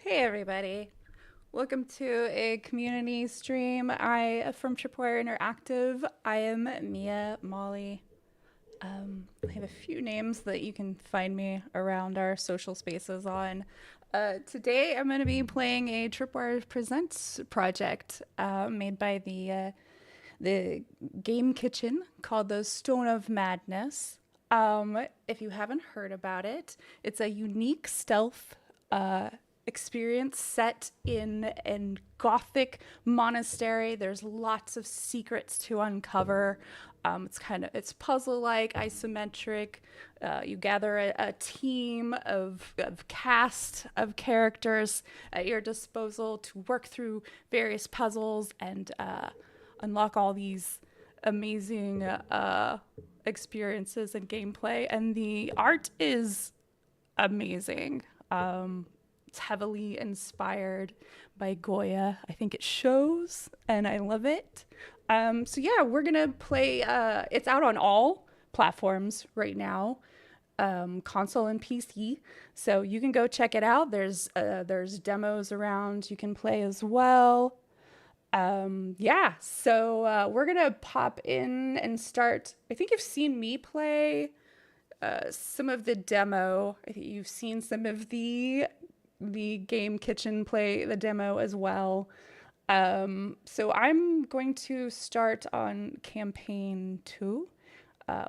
Hey everybody, welcome to a community stream. From Tripwire Interactive. I am Mia Molly. I have a few names that you can find me around our social spaces on. Today I'm going to be playing a Tripwire Presents project made by the game kitchen called the Stone of Madness. If you haven't heard about it, it's a unique stealth experience set in a gothic monastery. There's lots of secrets to uncover. It's puzzle like, isometric. You gather a team of cast of characters at your disposal to work through various puzzles and unlock all these amazing experiences and gameplay. And the art is amazing. It's heavily inspired by Goya. I think it shows, and I love it. So yeah, we're gonna play. It's out on all platforms right now, console and PC. So you can go check it out. There's demos around you can play as well. Yeah, so we're gonna pop in and start. I think you've seen me play some of the demo. I think you've seen some of the game kitchen play the demo as well. So I'm going to start on campaign 2,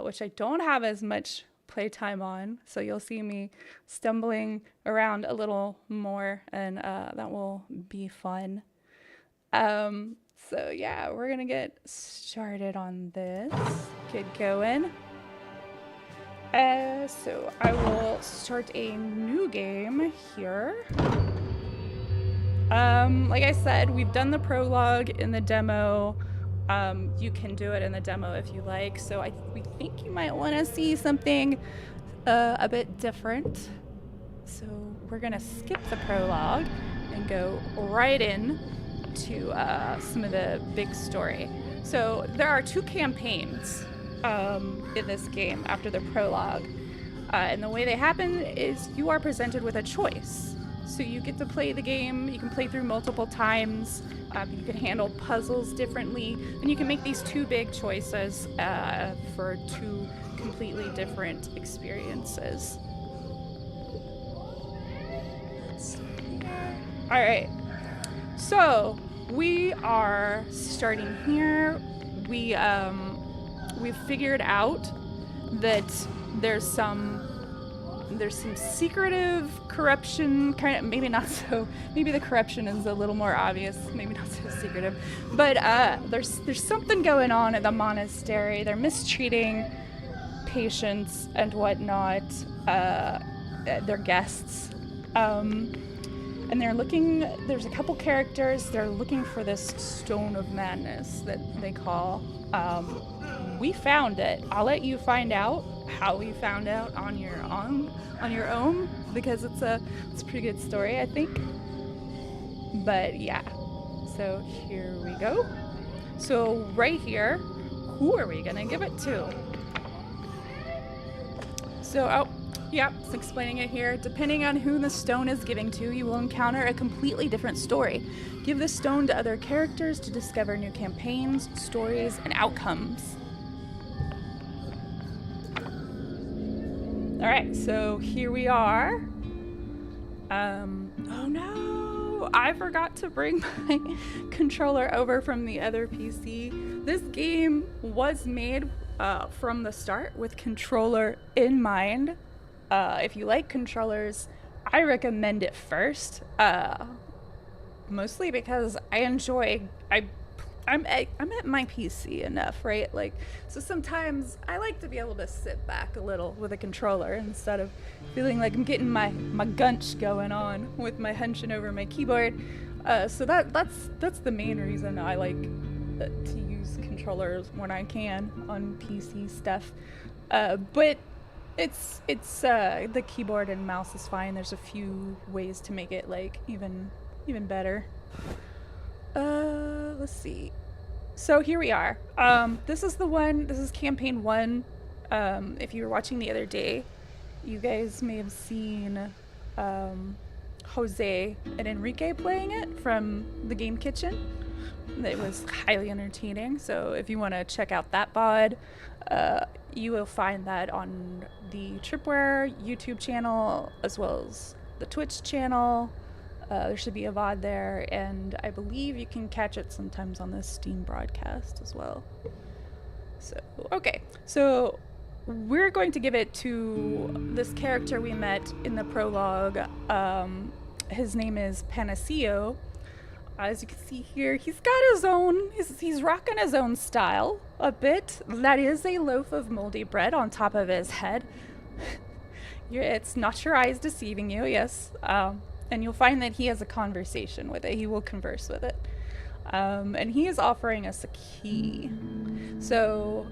which I don't have as much playtime on. So you'll see me stumbling around a little more, and that will be fun. So yeah, we're gonna get started on this. Get going. So I will start a new game here. Like I said, we've done the prologue in the demo. You can do it in the demo if you like. So we think you might want to see something a bit different. So we're gonna skip the prologue and go right in to some of the big story. So there are 2 campaigns in this game after the prologue. And the way they happen is you are presented with a choice. So you get to play the game, you can play through multiple times, you can handle puzzles differently, and you can make these 2 big choices for 2 completely different experiences. All right, so we are starting here. We've figured out that there's some secretive corruption, kind of, maybe the corruption is a little more obvious, maybe not so secretive, but there's something going on at the monastery. They're mistreating patients and whatnot, their guests, and there's a couple characters, they're looking for this Stone of Madness that they call. We found it. I'll let you find out how we found out on your own, because it's a pretty good story, I think. But yeah, so here we go. So right here, who are we gonna give it to? So it's explaining it here. Depending on who the stone is giving to, you will encounter a completely different story. Give the stone to other characters to discover new campaigns, stories, and outcomes. All right, so here we are. Oh no, I forgot to bring my controller over from the other PC. This game was made from the start with controller in mind. If you like controllers, I recommend it first. Mostly because I'm at my PC enough, right? Like, so sometimes I like to be able to sit back a little with a controller instead of feeling like I'm getting my gunch going on with my hunching over my keyboard. So that's the main reason I like to use controllers when I can on PC stuff. But it's the keyboard and mouse is fine. There's a few ways to make it like even better. Let's see. So here we are. This is campaign 1. If you were watching the other day, you guys may have seen Jose and Enrique playing it from the Game Kitchen. It was highly entertaining. So if you want to check out that VOD, you will find that on the Tripwire YouTube channel as well as the Twitch channel. There should be a VOD there, and I believe you can catch it sometimes on the Steam broadcast as well. So, okay. So we're going to give it to this character we met in the prologue. His name is Panaceo. As you can see here, he's got his own, he's rocking his own style a bit. That is a loaf of moldy bread on top of his head. It's not your eyes deceiving you, yes. And you'll find that he has a conversation with it. He will converse with it. And he is offering us a key. So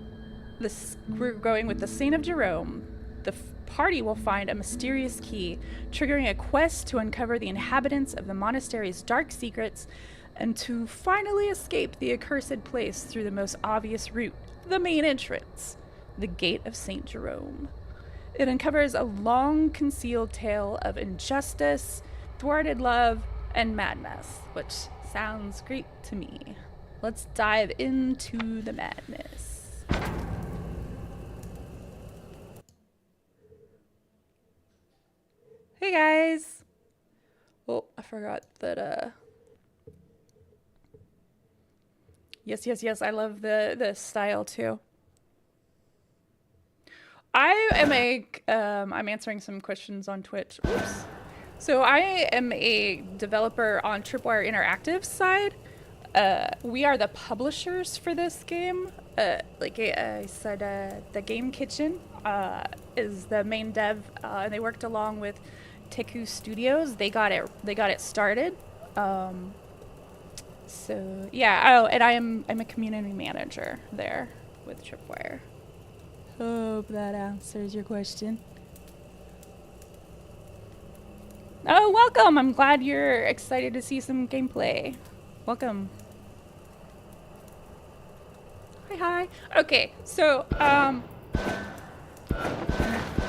we're going with the Saint of Jerome. The party will find a mysterious key, triggering a quest to uncover the inhabitants of the monastery's dark secrets and to finally escape the accursed place through the most obvious route, the main entrance, the Gate of St. Jerome. It uncovers a long-concealed tale of injustice, thwarted love, and madness, which sounds great to me. Let's dive into the madness. Hey guys! Oh, I forgot that, Yes, I love the style too. I'm answering some questions on Twitch. Oops. So I am a developer on Tripwire Interactive's side. We are the publishers for this game. Like I said, the Game Kitchen is the main dev, and they worked along with Teku Studios. They got it started. So yeah. Oh, and I'm a community manager there with Tripwire. Hope that answers your question. Oh, welcome! I'm glad you're excited to see some gameplay. Welcome. Hi. Okay, so,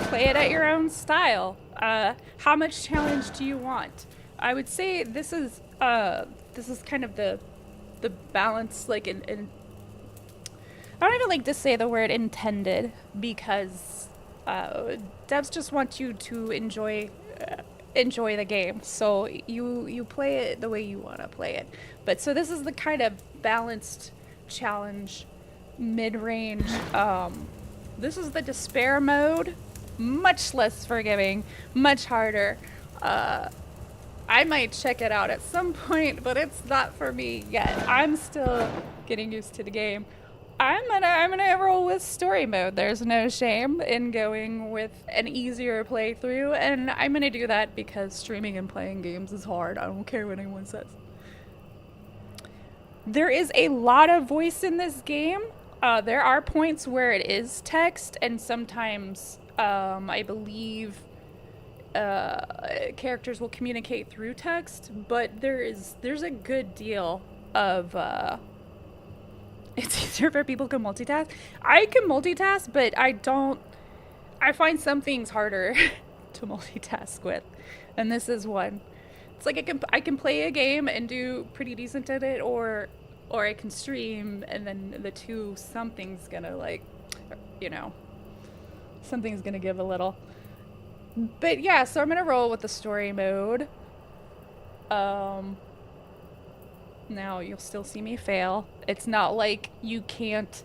play it at your own style. How much challenge do you want? I would say this is kind of the balance, like, in I don't even like to say the word intended, because devs just want you to enjoy the game. So you play it the way you want to play it. But so this is the kind of balanced challenge, mid-range. This is the despair mode, much less forgiving, much harder. I might check it out at some point, but it's not for me yet. I'm still getting used to the game. I'm gonna roll with story mode. There's no shame in going with an easier playthrough, and I'm gonna do that because streaming and playing games is hard. I don't care what anyone says. There is a lot of voice in this game. There are points where it is text, and sometimes I believe characters will communicate through text, but there's a good deal of it's easier for people to multitask. I can multitask, but I find some things harder to multitask with, and this is one. It's like I can play a game and do pretty decent at it, or I can stream, and then the two, something's gonna, like, something's gonna give a little. But yeah, so I'm gonna roll with the story mode. Now you'll still see me fail. It's not like you can't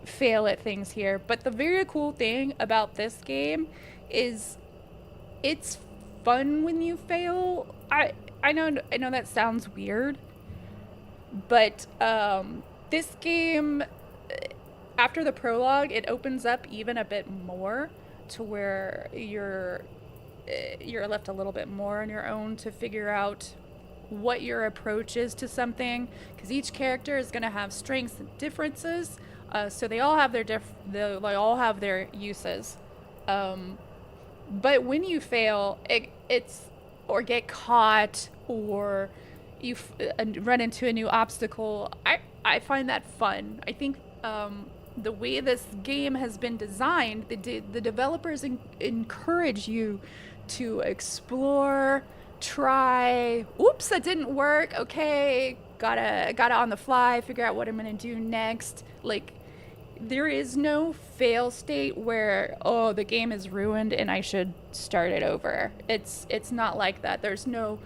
fail at things here, but the very cool thing about this game is it's fun when you fail. I know that sounds weird, but this game, after the prologue, it opens up even a bit more to where you're left a little bit more on your own to figure out what your approach is to something, because each character is going to have strengths and differences, so they all have their uses, but when you fail, or get caught, or you run into a new obstacle, I find that fun. I think the way this game has been designed, the developers encourage you to explore, try, oops, that didn't work. Okay, gotta on the fly, figure out what I'm gonna do next. Like, there is no fail state where, oh, the game is ruined and I should start it over. It's not like that. There's no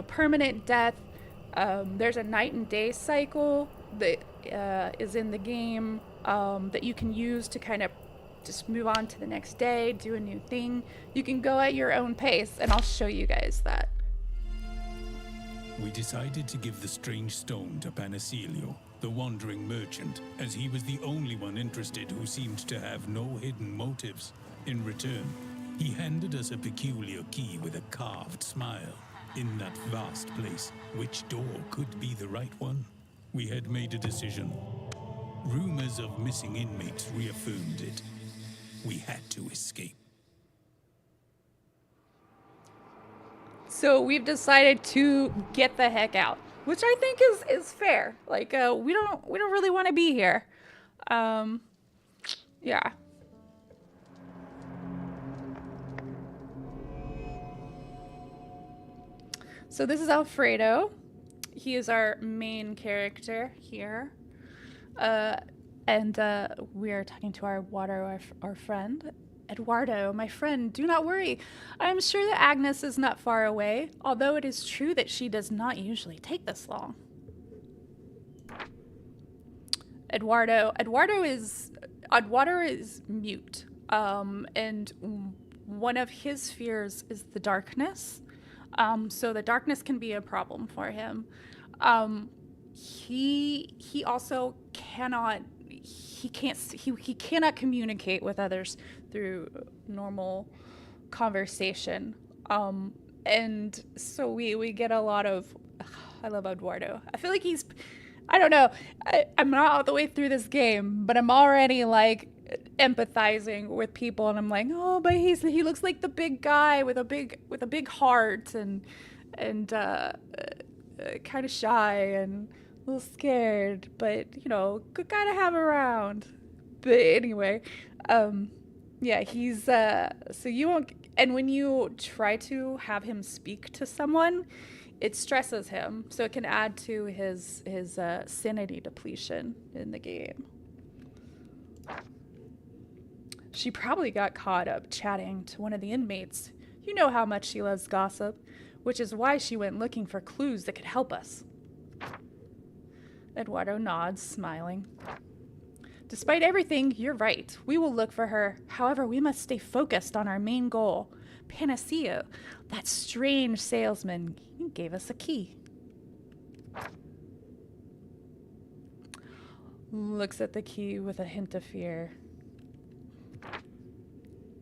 permanent death. There's a night and day cycle that is in the game that you can use to kind of just move on to the next day, do a new thing. You can go at your own pace, and I'll show you guys that. We decided to give the strange stone to Panacelio, the wandering merchant, as he was the only one interested who seemed to have no hidden motives. In return, he handed us a peculiar key with a carved smile. In that vast place, which door could be the right one? We had made a decision. Rumors of missing inmates reaffirmed it. We had to escape. So we've decided to get the heck out, which I think is fair. Like, we don't really want to be here. Yeah. So this is Alfredo. He is our main character here. And we are talking to our friend. Eduardo, my friend, do not worry. I am sure that Agnes is not far away, although it is true that she does not usually take this long. Eduardo is mute. And one of his fears is the darkness. So the darkness can be a problem for him. He also cannot communicate with others through normal conversation. And so we get a lot of, I love Eduardo. I feel like I don't know, I'm not all the way through this game, but I'm already like empathizing with people, and I'm like, oh, but he looks like the big guy with a big heart, and kind of shy and a little scared, but good guy to have around. But anyway, yeah, he's so you won't, and when you try to have him speak to someone, it stresses him, so it can add to his sanity depletion in the game. She probably got caught up chatting to one of the inmates. You know how much she loves gossip, which is why she went looking for clues that could help us. Eduardo nods, smiling. Despite everything, you're right. We will look for her. However, we must stay focused on our main goal. Panacea, that strange salesman, he gave us a key. Looks at the key with a hint of fear.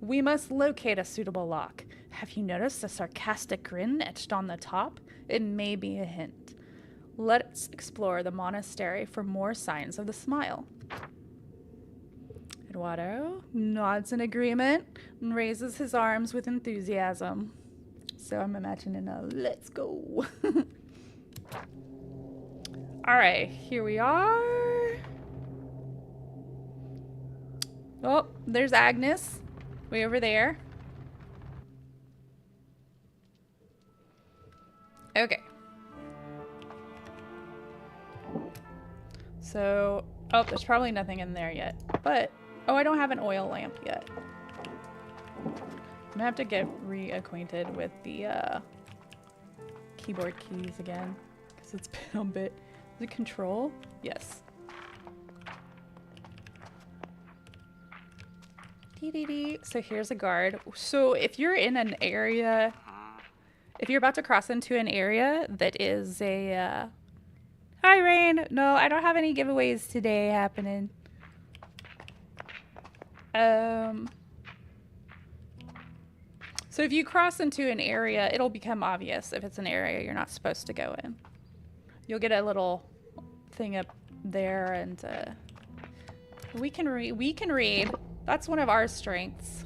We must locate a suitable lock. Have you noticed a sarcastic grin etched on the top? It may be a hint. Let's explore the monastery for more signs of the smile. Eduardo nods in agreement and raises his arms with enthusiasm. So I'm imagining a let's go. All right, here we are. Oh, there's Agnes, way over there. Okay. So, oh, there's probably nothing in there yet, but, oh, I don't have an oil lamp yet. I'm gonna have to get reacquainted with the keyboard keys again, because it's been a bit. Is it control? Yes. So here's a guard. So if you're in an area, if you're about to cross into an area that is a, hi Rain, no, I don't have any giveaways today happening. So if you cross into an area, it'll become obvious if it's an area you're not supposed to go in. You'll get a little thing up there, and we can read. That's one of our strengths.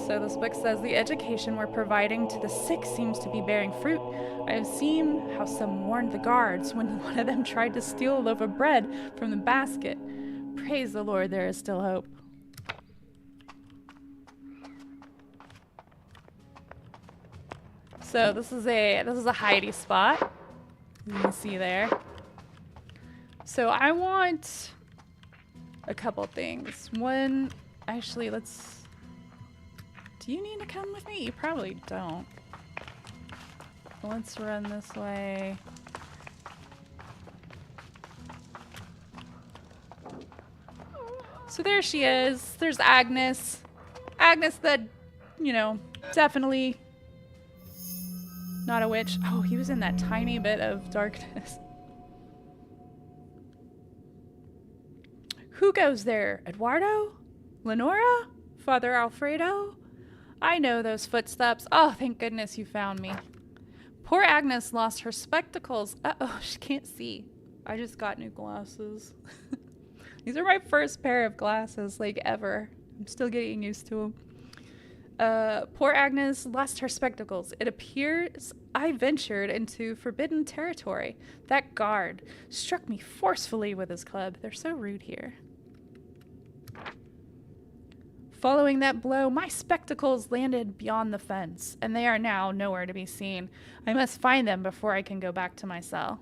So this book says, the education we're providing to the sick seems to be bearing fruit. I have seen how some warned the guards when one of them tried to steal a loaf of bread from the basket. Praise the Lord, there is still hope. So this is a hidey spot. You can see there. So I want a couple things. One, actually, let's... Do you need to come with me? You probably don't. Let's run this way. So there she is. There's Agnes. Agnes that, you know, definitely not a witch. Oh, he was in that tiny bit of darkness. Who goes there? Eduardo? Lenora? Father Alfredo? I know those footsteps. Oh, thank goodness you found me. Poor Agnes lost her spectacles. Uh-oh, she can't see. I just got new glasses. These are my first pair of glasses, like, ever. I'm still getting used to them. Poor Agnes lost her spectacles. It appears I ventured into forbidden territory. That guard struck me forcefully with his club. They're so rude here. Following that blow, my spectacles landed beyond the fence, and they are now nowhere to be seen. I must find them before I can go back to my cell.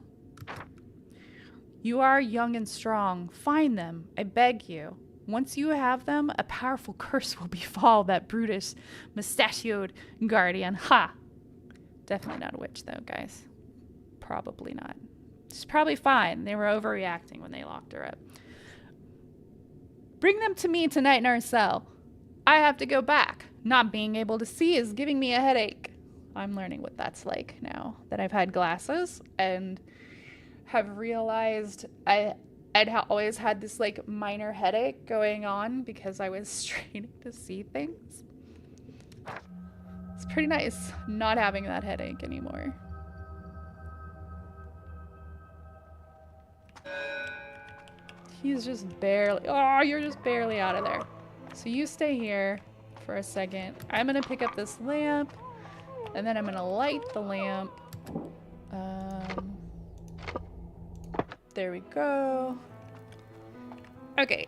You are young and strong. Find them, I beg you. Once you have them, a powerful curse will befall that brutish, mustachioed guardian. Ha! Definitely not a witch, though, guys. Probably not. She's probably fine. They were overreacting when they locked her up. Bring them to me tonight in our cell. I have to go back. Not being able to see is giving me a headache. I'm learning what that's like now that I've had glasses and have realized I'd always had this like minor headache going on because I was straining to see things. It's pretty nice not having that headache anymore. He's just barely, oh, you're just barely out of there. So you stay here for a second. I'm gonna pick up this lamp and then I'm gonna light the lamp. There we go. Okay,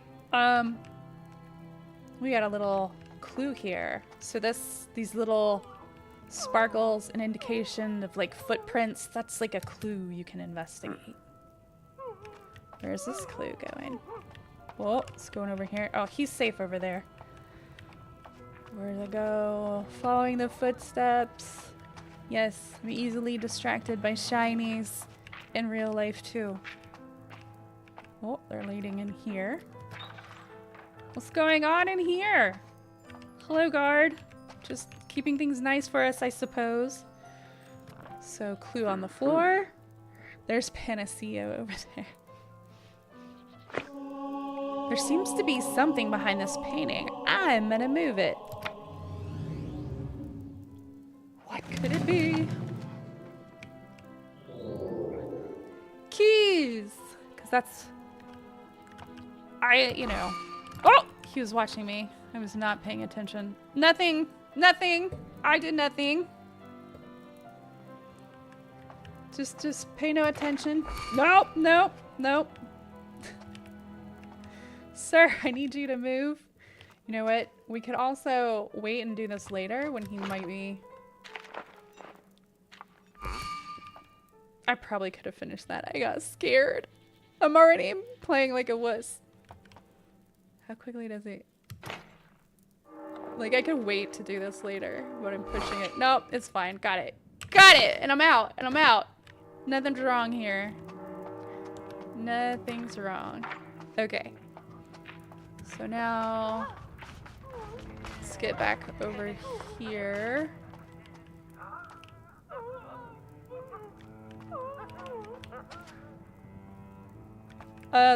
we got a little clue here. So these little sparkles, an indication of like footprints. That's like a clue you can investigate. Where's this clue going? Whoa, it's going over here. Oh, he's safe over there. Where'd it go? Following the footsteps. Yes, I'm easily distracted by shinies in real life too. Oh, they're leading in here. What's going on in here? Hello, guard. Just keeping things nice for us, I suppose. So, clue on the floor. There's Panacea over there. There seems to be something behind this painting. I'm gonna move it. What could it be? Keys! Because that's... you know... Oh! He was watching me. I was not paying attention. Nothing! Nothing! I did nothing. Just pay no attention. Nope! Nope! Nope. Sir, I need you to move. You know what? We could also wait and do this later when he might be... I probably could have finished that. I got scared. I'm already playing like a wuss. How quickly does he... Like, I could wait to do this later, but I'm pushing it. Nope, it's fine. Got it. Got it! And I'm out. And I'm out. Nothing's wrong here. Nothing's wrong. Okay. So now, let's get back over here.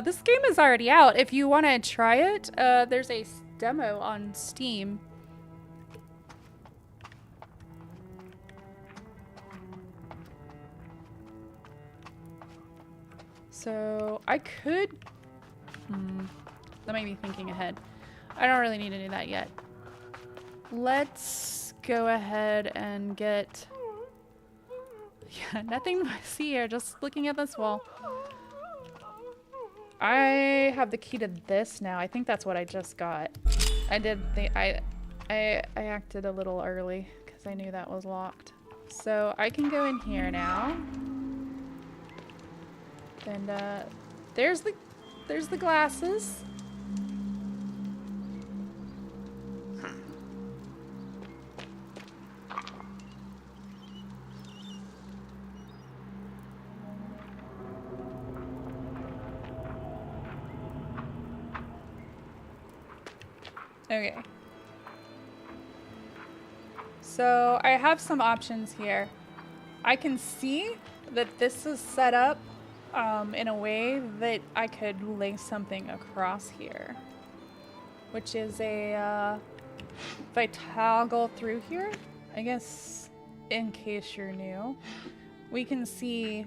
This game is already out. If you want to try it, there's a demo on Steam. So I could... That might be thinking ahead. I don't really need to do that yet. Let's go ahead and get... Yeah, nothing I see here, just looking at this wall. I have the key to this now. I think that's what I just got. I acted a little early because I knew that was locked. So I can go in here now. And there's the glasses. Okay. So I have some options here. I can see that this is set up in a way that I could lay something across here, which is a, if I toggle through here, I guess in case you're new, we can see,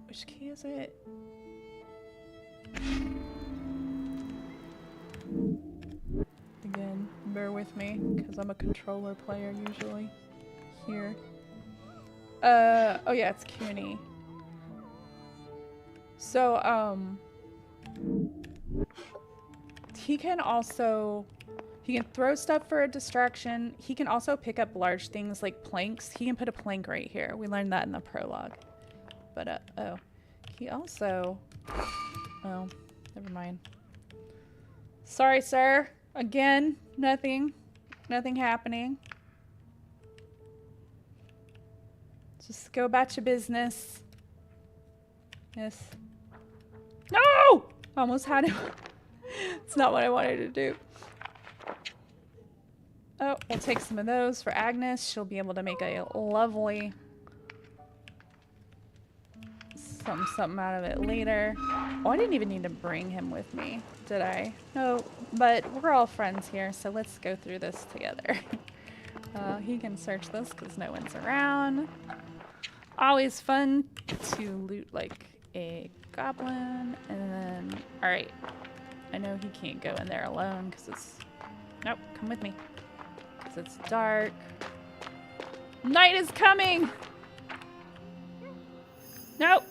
which key is it? Again, bear with me, because I'm a controller player usually. Here. Oh yeah, it's CUNY. So, he can throw stuff for a distraction. He can also pick up large things like planks. He can put a plank right here. We learned that in the prologue. But, oh. He also... Oh, never mind. Sorry, sir. Again, nothing. Nothing happening. Just go about your business. Yes. No! Almost had him. It's not what I wanted to do. Oh, we'll take some of those for Agnes. She'll be able to make a lovely something out of it later. Oh, I didn't even need to bring him with me, did I? No, but we're all friends here, so let's go through this together. He can search this because no one's around. Always fun to loot like a goblin, and then, all right. I know he can't go in there alone because it's, nope, come with me. Because it's dark. Night is coming! Nope.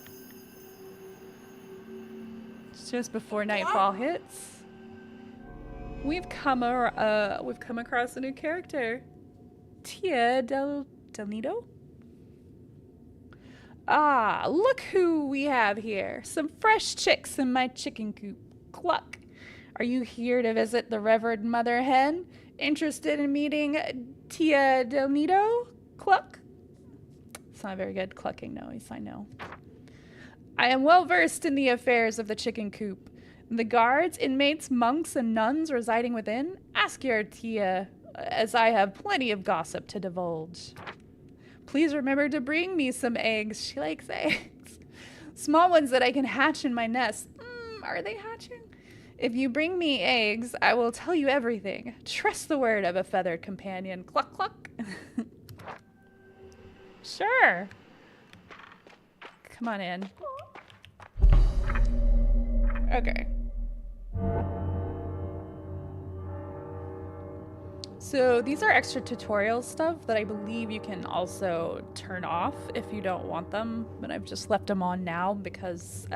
It's just before nightfall hits. We've come across a new character. Tia Del Nido? Ah, look who we have here. Some fresh chicks in my chicken coop. Cluck. Are you here to visit the Reverend Mother Hen? Interested in meeting Tia Del Nido? Cluck. It's not a very good clucking noise, I know. I am well versed in the affairs of the chicken coop. The guards, inmates, monks, and nuns residing within? Ask your Tia, as I have plenty of gossip to divulge. Please remember to bring me some eggs. She likes eggs. Small ones that I can hatch in my nest. Are they hatching? If you bring me eggs, I will tell you everything. Trust the word of a feathered companion. Cluck, cluck. Sure. Come on in. Okay. So these are extra tutorial stuff that I believe you can also turn off if you don't want them, but I've just left them on now because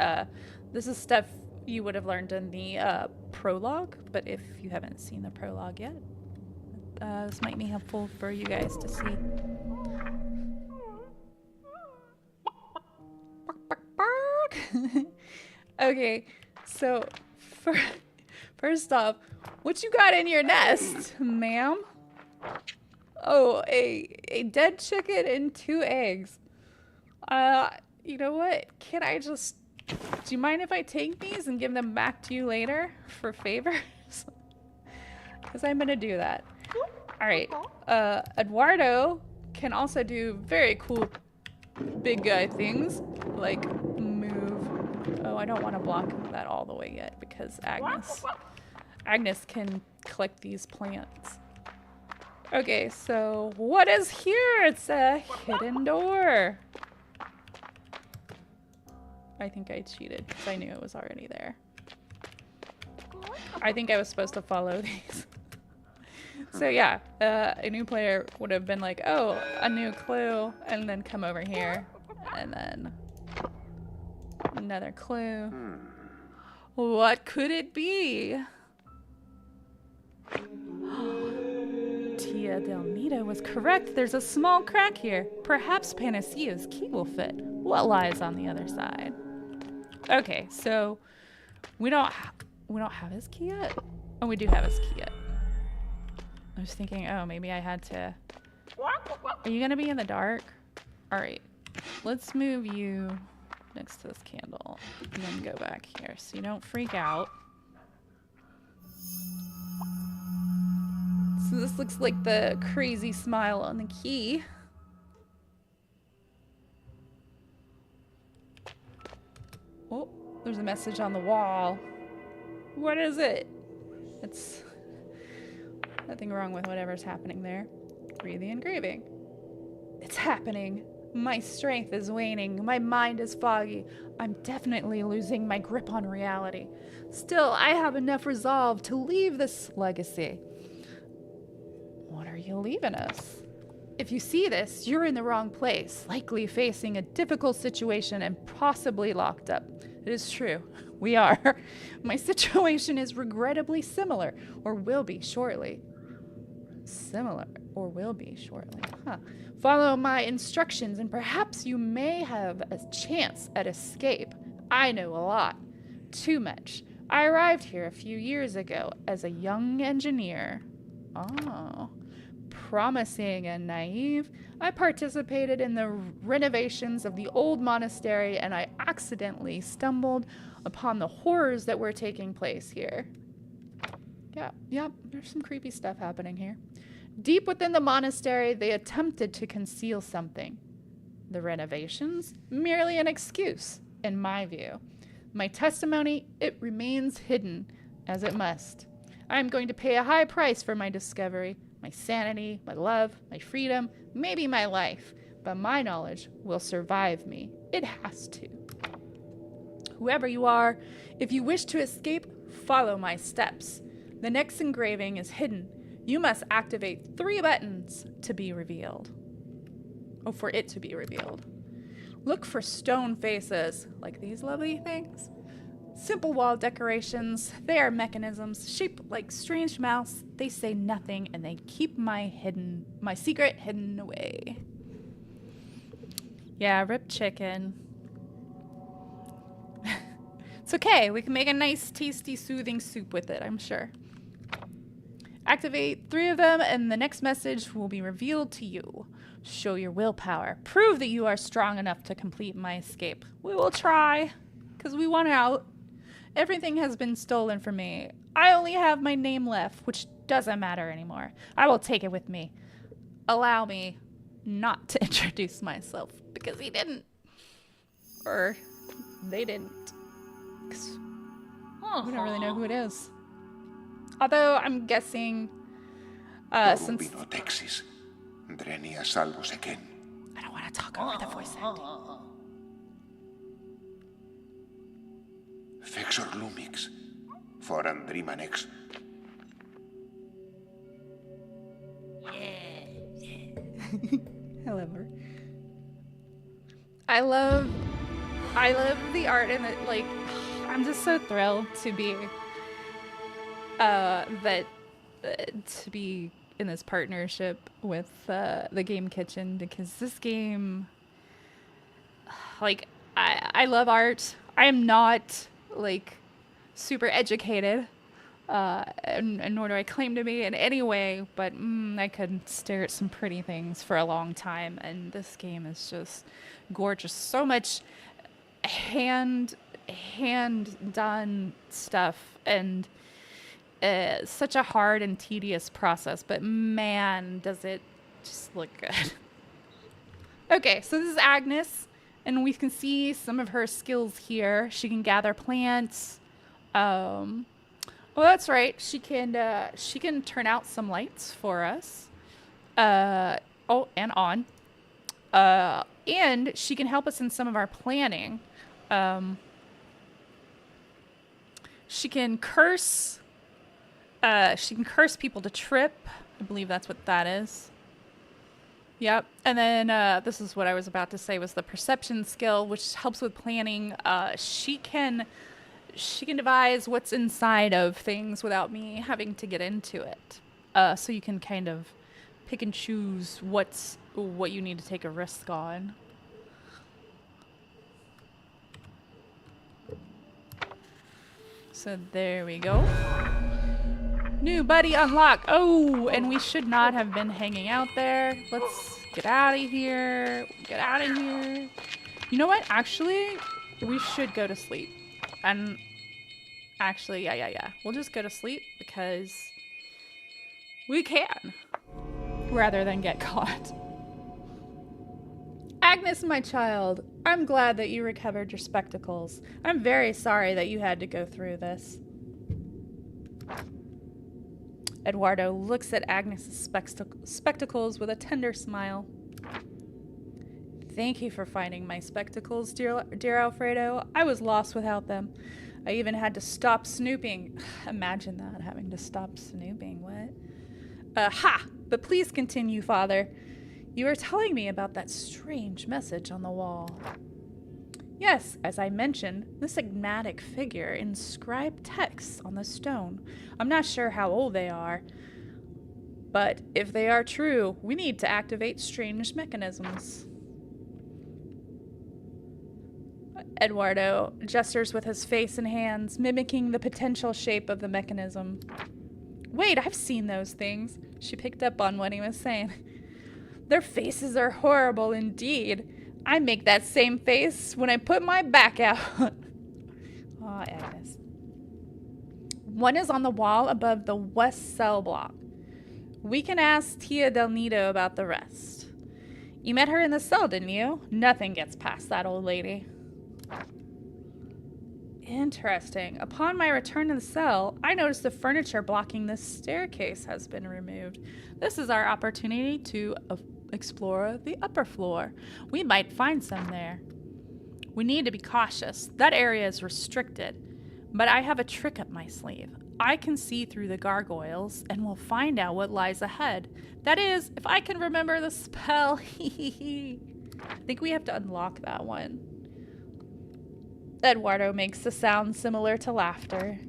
this is stuff you would have learned in the prologue, but if you haven't seen the prologue yet, this might be helpful for you guys to see. Okay, so first off, what you got in your nest, ma'am? Oh, a dead chicken and 2 eggs. You know what? Can I just... Do you mind if I take these and give them back to you later for favors? Because I'm gonna do that. Alright, Eduardo can also do very cool big guy things, like move. Oh, I don't want to block that all the way yet because Agnes can collect these plants. Okay, so what is here? It's a hidden door. I think I cheated because I knew it was already there. I think I was supposed to follow these. So yeah, a new player would have been like, oh, a new clue, and then come over here, and then another clue. What could it be? Tia Tia Del Nita was correct. There's a small crack here. Perhaps Panacea's key will fit. What lies on the other side? Okay, so we don't have his key yet. Oh, we do have his key yet. I was thinking, oh, maybe I had to. Are you gonna be in the dark? All right, let's move you next to this candle and then go back here so you don't freak out. So this looks like the crazy smile on the key. Oh, there's a message on the wall. What is it? It's nothing wrong with whatever's happening there. Read the engraving. It's happening. My strength is waning. My mind is foggy. I'm definitely losing my grip on reality. Still, I have enough resolve to leave this legacy. What are you leaving us? If you see this, you're in the wrong place, likely facing a difficult situation and possibly locked up. It is true. We are. My situation is regrettably similar, or will be shortly. Similar, or will be shortly. Huh. Follow my instructions, and perhaps you may have a chance at escape. I know a lot. Too much. I arrived here a few years ago as a young engineer. Oh. Promising and naive, I participated in the renovations of the old monastery, and I accidentally stumbled upon the horrors that were taking place here. Yeah, there's some creepy stuff happening here. Deep within the monastery, they attempted to conceal something. The renovations? Merely an excuse, in my view. My testimony, it remains hidden, as it must. I am going to pay a high price for my discovery. My sanity, my love, my freedom, maybe my life. But my knowledge will survive me. It has to. Whoever you are, if you wish to escape, follow my steps. The next engraving is hidden. You must activate 3 buttons to be revealed. Oh, for it to be revealed. Look for stone faces, like these lovely things. Simple wall decorations, they are mechanisms shaped like strange mouths. They say nothing and they keep my secret hidden away. Yeah, rip chicken. It's okay, we can make a nice, tasty, soothing soup with it, I'm sure. Activate 3 of them and the next message will be revealed to you. Show your willpower. Prove that you are strong enough to complete my escape. We will try, because we want out. Everything has been stolen from me. I only have my name left, which doesn't matter anymore. I will take it with me. Allow me not to introduce myself, because he didn't. Or they didn't. We don't really know who it is. Although I'm guessing since... Texas, Drenia salvo seken. I don't want to talk over the voice acting. Fexor lumix, foran drimanex. I love her. I love the art and it, like, I'm just so thrilled to be to be in this partnership with the Game Kitchen, because this game, like, I love art. I am not like super educated, and nor do I claim to be in any way, but I could stare at some pretty things for a long time, and this game is just gorgeous. So much hand done stuff, and such a hard and tedious process, but man, does it just look good. Okay, so this is Agnes, and we can see some of her skills here. She can gather plants. Well, that's right. She can turn out some lights for us. Oh, and on. And she can help us in some of our planning. She can curse. She can curse people to trip. I believe that's what that is. Yep. And then this is what I was about to say was the perception skill, which helps with planning. She can devise what's inside of things without me having to get into it. So you can kind of pick and choose what you need to take a risk on. So there we go. New buddy unlock. Oh, and we should not have been hanging out there. Let's get out of here. Get out of here. You know what? Actually, we should go to sleep. And actually, yeah. We'll just go to sleep because we can. Rather than get caught. Agnes, my child, I'm glad that you recovered your spectacles. I'm very sorry that you had to go through this. Eduardo looks at Agnes's spectacles with a tender smile. Thank you for finding my spectacles, dear Alfredo. I was lost without them. I even had to stop snooping. Imagine that, having to stop snooping. What? Ha! But please continue, Father. You were telling me about that strange message on the wall. Yes, as I mentioned, this enigmatic figure inscribed texts on the stone. I'm not sure how old they are, but if they are true, we need to activate strange mechanisms. Eduardo gestures with his face and hands, mimicking the potential shape of the mechanism. Wait, I've seen those things. She picked up on what he was saying. Their faces are horrible indeed. I make that same face when I put my back out. Aw, Agnes. One is on the wall above the west cell block. We can ask Tia Del Nido about the rest. You met her in the cell, didn't you? Nothing gets past that old lady. Interesting. Upon my return to the cell, I noticed the furniture blocking this staircase has been removed. This is our opportunity to explore the upper floor. We might find some there. We need to be cautious. That area is restricted. But I have a trick up my sleeve. I can see through the gargoyles and we'll find out what lies ahead. That is, if I can remember the spell. I think we have to unlock that one. Eduardo makes a sound similar to laughter.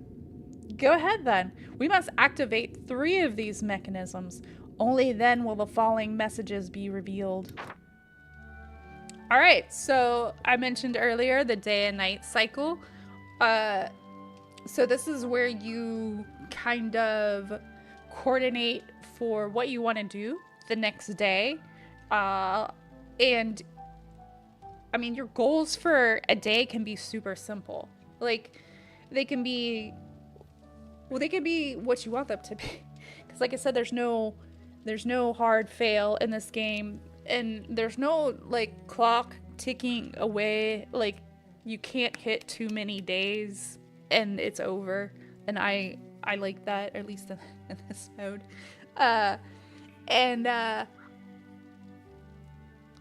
Go ahead then. We must activate 3 of these mechanisms. Only then will the following messages be revealed. All right, so I mentioned earlier the day and night cycle. So this is where you kind of coordinate for what you want to do the next day. And I mean, your goals for a day can be super simple. Like, they can be what you want them to be. Because like I said, there's no hard fail in this game, and there's no like clock ticking away. Like, you can't hit too many days and it's over. And I like that, at least in this mode.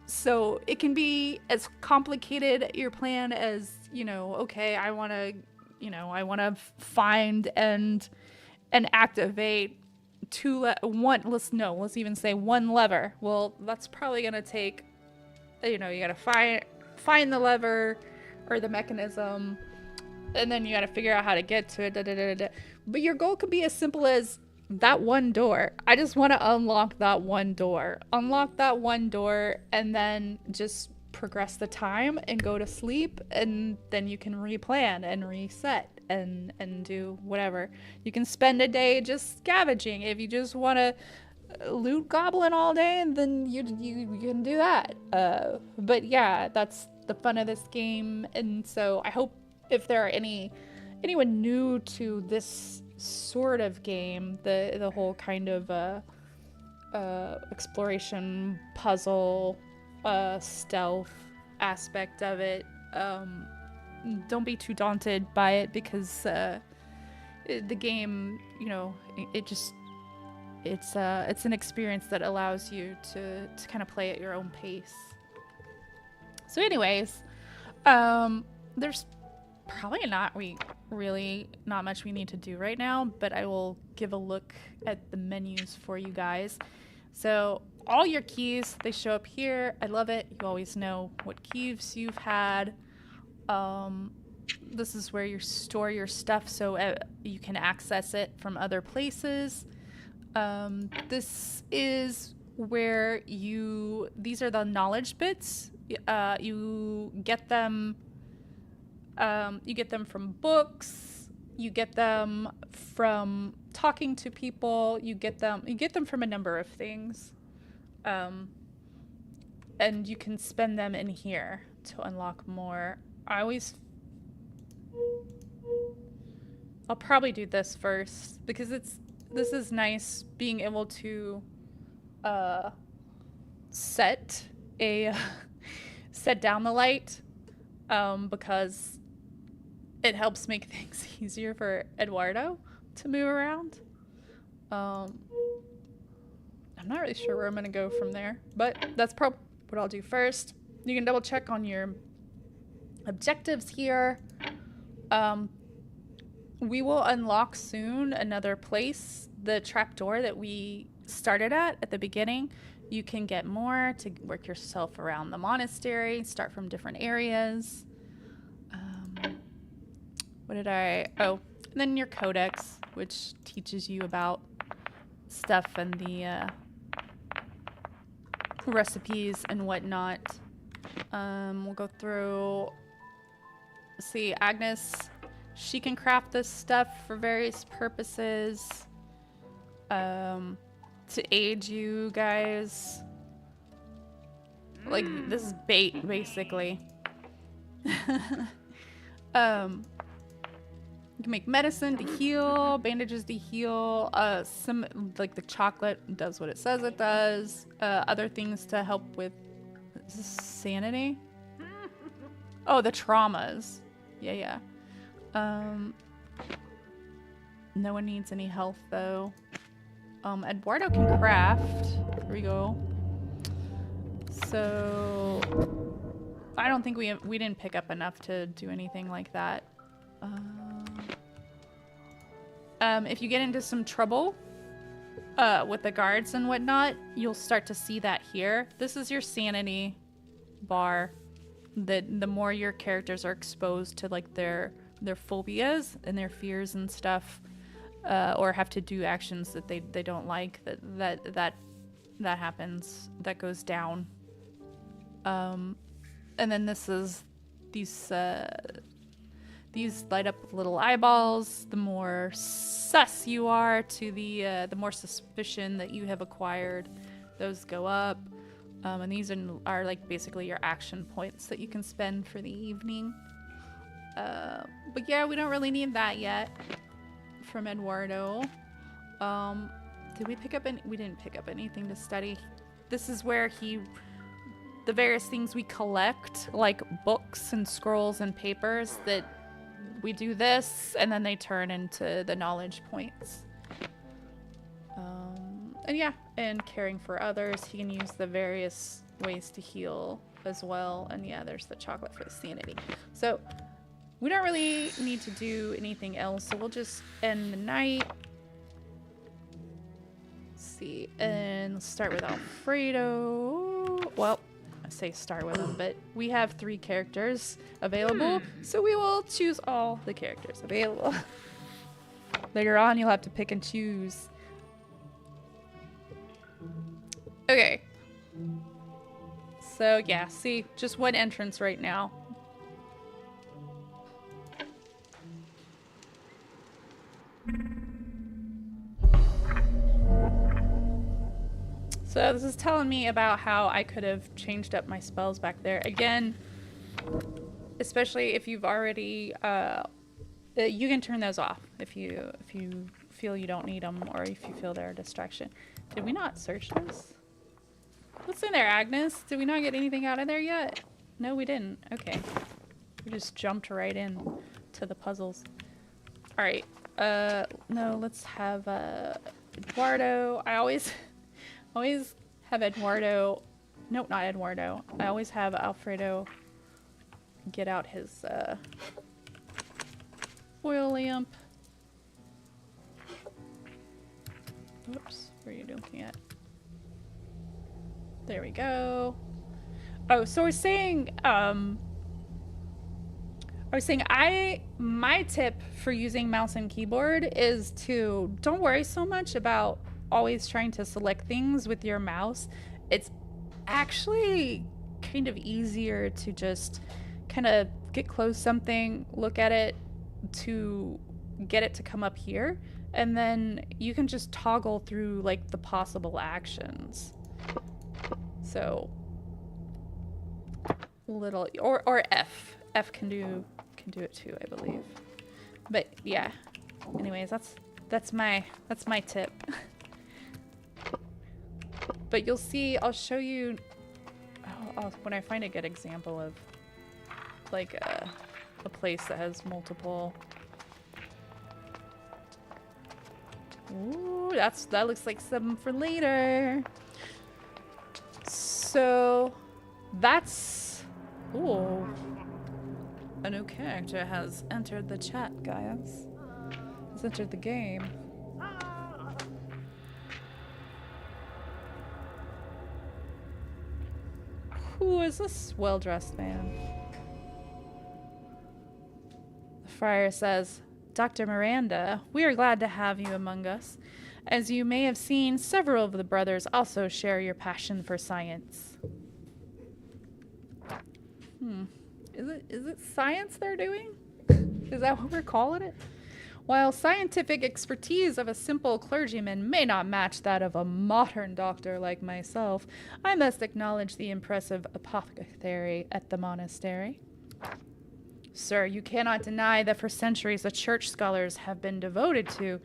So it can be as complicated your plan as, okay, I want to find and activate let's even say 1 lever. Well, that's probably going to take, you got to find the lever or the mechanism, and then you got to figure out how to get to it. But your goal could be as simple as that one door. I just want to unlock that one door. Unlock that one door and then just progress the time and go to sleep, and then you can replan and reset and do whatever. You can spend a day just scavenging. If you just want to loot goblin all day, and then you can do that. But yeah, that's the fun of this game. And so I hope if there are anyone new to this sort of game, the whole kind of exploration, puzzle, stealth aspect of it, don't be too daunted by it, because the game, it's an experience that allows you to kind of play at your own pace. So anyways, there's probably not much we need to do right now, but I will give a look at the menus for you guys. So all your keys, they show up here. I love it. You always know what keys you've had. This is where you store your stuff, so you can access it from other places. This is where these are the knowledge bits. You get them from books, you get them from talking to people, you get them from a number of things. And you can spend them in here to unlock more. I'll probably do this first because this is nice being able to set down the light, because it helps make things easier for Eduardo to move around. I'm not really sure where I'm gonna go from there, but that's probably what I'll do first. You can double check on your objectives here. We will unlock soon another place, the trapdoor that we started at the beginning. You can get more to work yourself around the monastery, start from different areas. And then your codex, which teaches you about stuff and the recipes and whatnot. We'll go through. See, Agnes, she can craft this stuff for various purposes. To aid you guys. Like, this is bait, basically. You can make medicine to heal, bandages to heal, some, like the chocolate does what it says it does, other things to help with sanity. Oh, the traumas. Yeah. No one needs any health, though. Eduardo can craft. Here we go. So I don't think we didn't pick up enough to do anything like that. If you get into some trouble with the guards and whatnot, you'll start to see that here. This is your sanity bar. The more your characters are exposed to like their phobias and their fears and stuff, or have to do actions that they don't like, that happens, that goes down. And then this is these light up little eyeballs. The more sus you are to the more suspicion that you have acquired, those go up. And these are like basically your action points that you can spend for the evening. But yeah, we don't really need that yet from Eduardo. Did we pick up any? We didn't pick up anything to study. This is where the various things we collect, like books and scrolls and papers, that we do this and then they turn into the knowledge points. And yeah, and caring for others, he can use the various ways to heal as well. And yeah, there's the chocolate for the sanity. So we don't really need to do anything else, so we'll just end the night. Let's see, and let's start with Alfredo. Well, I say start with him, but we have 3 characters available, so we will choose all the characters available. Later on, you'll have to pick and choose. Okay. So yeah, see, just one entrance right now. So this is telling me about how I could have changed up my spells back there. Again, especially if you've already, you can turn those off if you feel you don't need them, or if you feel they're a distraction. Did we not search this? What's in there, Agnes? Did we not get anything out of there yet? No, we didn't. Okay. We just jumped right in to the puzzles. All right. No, let's have Eduardo. I always have Eduardo. Nope, not Eduardo. I always have Alfredo get out his oil lamp. Oops, where are you looking at? There we go. Oh, so we're saying, my tip for using mouse and keyboard is to don't worry so much about always trying to select things with your mouse, it's actually kind of easier to just kind of get close something, look at it to get it to come up here, and then you can just toggle through like the possible actions. So little or F can do it too, I believe. But yeah. Anyways, that's my tip. But you'll see, I'll show you when I find a good example of like a place that has multiple. Ooh, that looks like something for later. So that's ooh. A new character has entered the chat, guys. Has entered the game. Who is this well-dressed man? The friar says, Dr. Miranda, we are glad to have you among us. As you may have seen, several of the brothers also share your passion for science. Is it science they're doing? Is that what we're calling it? While scientific expertise of a simple clergyman may not match that of a modern doctor like myself, I must acknowledge the impressive apothecary at the monastery. Sir, you cannot deny that for centuries the church scholars have been devoted to.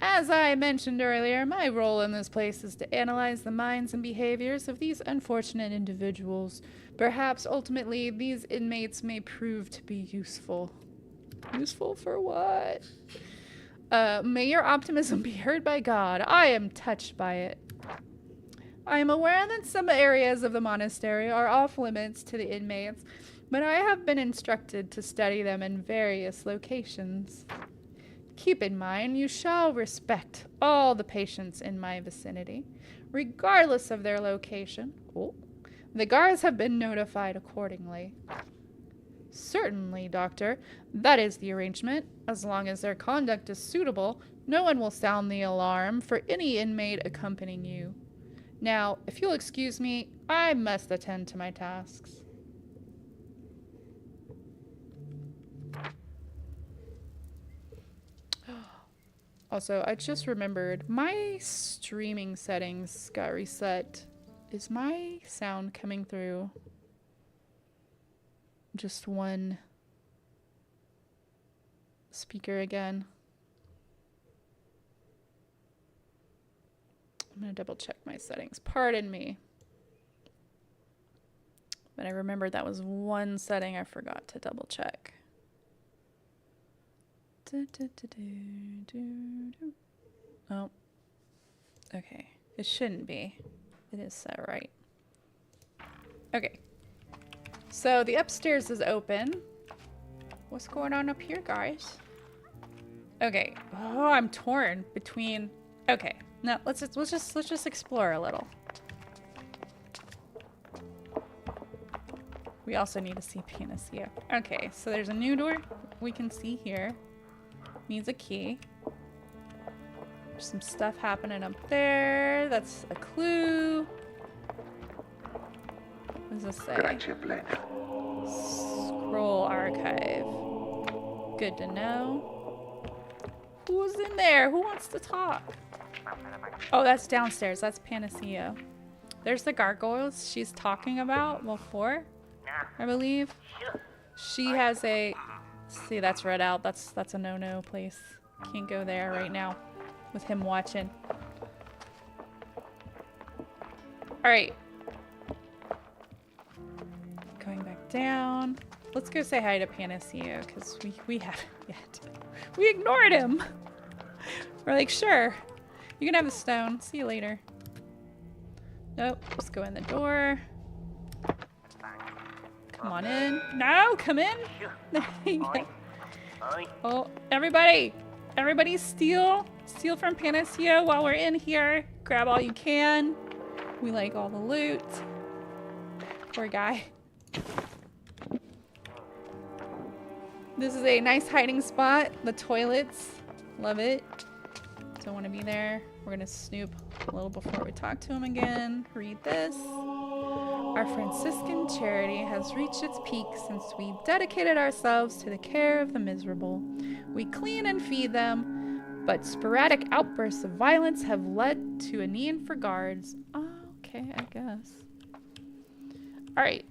As I mentioned earlier, my role in this place is to analyze the minds and behaviors of these unfortunate individuals. Perhaps ultimately these inmates may prove to be useful. Useful for what? May your optimism be heard by God. I am touched by it. I am aware that some areas of the monastery are off limits to the inmates, but I have been instructed to study them in various locations. Keep in mind, you shall respect all the patients in my vicinity, regardless of their location. Oh, the guards have been notified accordingly. Certainly, Doctor. That is the arrangement. As long as their conduct is suitable, no one will sound the alarm for any inmate accompanying you. Now, if you'll excuse me, I must attend to my tasks. Also, I just remembered my streaming settings got reset. Is my sound coming through just one speaker again? I'm gonna double check my settings. Pardon me. But I remembered that was one setting I forgot to double check. Oh, okay. It shouldn't be. It is set right. Okay. So the upstairs is open. What's going on up here, guys? Okay. Oh, I'm torn between. Okay. No, let's just explore a little. We also need to see Panacea. Okay, so there's a new door we can see here. Needs a key. There's some stuff happening up there. That's a clue. What does this say? Scroll archive. Good to know. Who's in there? Who wants to talk? Oh, that's downstairs. That's Panacea. There's the gargoyles she's talking about before, I believe. She has a... See, that's read out. That's a no-no place. Can't go there right now with him watching. Alright. Going back down. Let's go say hi to Panacea, because we haven't yet. We ignored him. We're like, sure. You can have the stone. See you later. Nope. Let's go in the door. Come on in. No, come in. There you go. Oh, everybody. Everybody steal. Steal from Panacea while we're in here. Grab all you can. We like all the loot. Poor guy. This is a nice hiding spot. The toilets. Love it. Don't want to be there. We're gonna snoop a little before we talk to him again. Read this. Our Franciscan charity has reached its peak since we dedicated ourselves to the care of the miserable. We clean and feed them, but sporadic outbursts of violence have led to a need for guards. Oh, okay, I guess. Alright,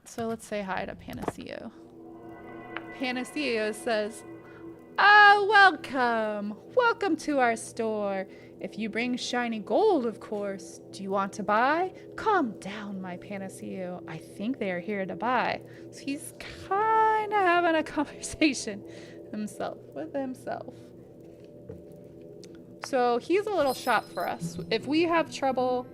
so let's say hi to Panaceo. Panaceo says, "Ah, welcome! Welcome to our store. If you bring shiny gold, of course. Do you want to buy? Calm down, my Panaceo. I think they are here to buy." So he's kind of having a conversation with himself. So he's a little shop for us. If we have trouble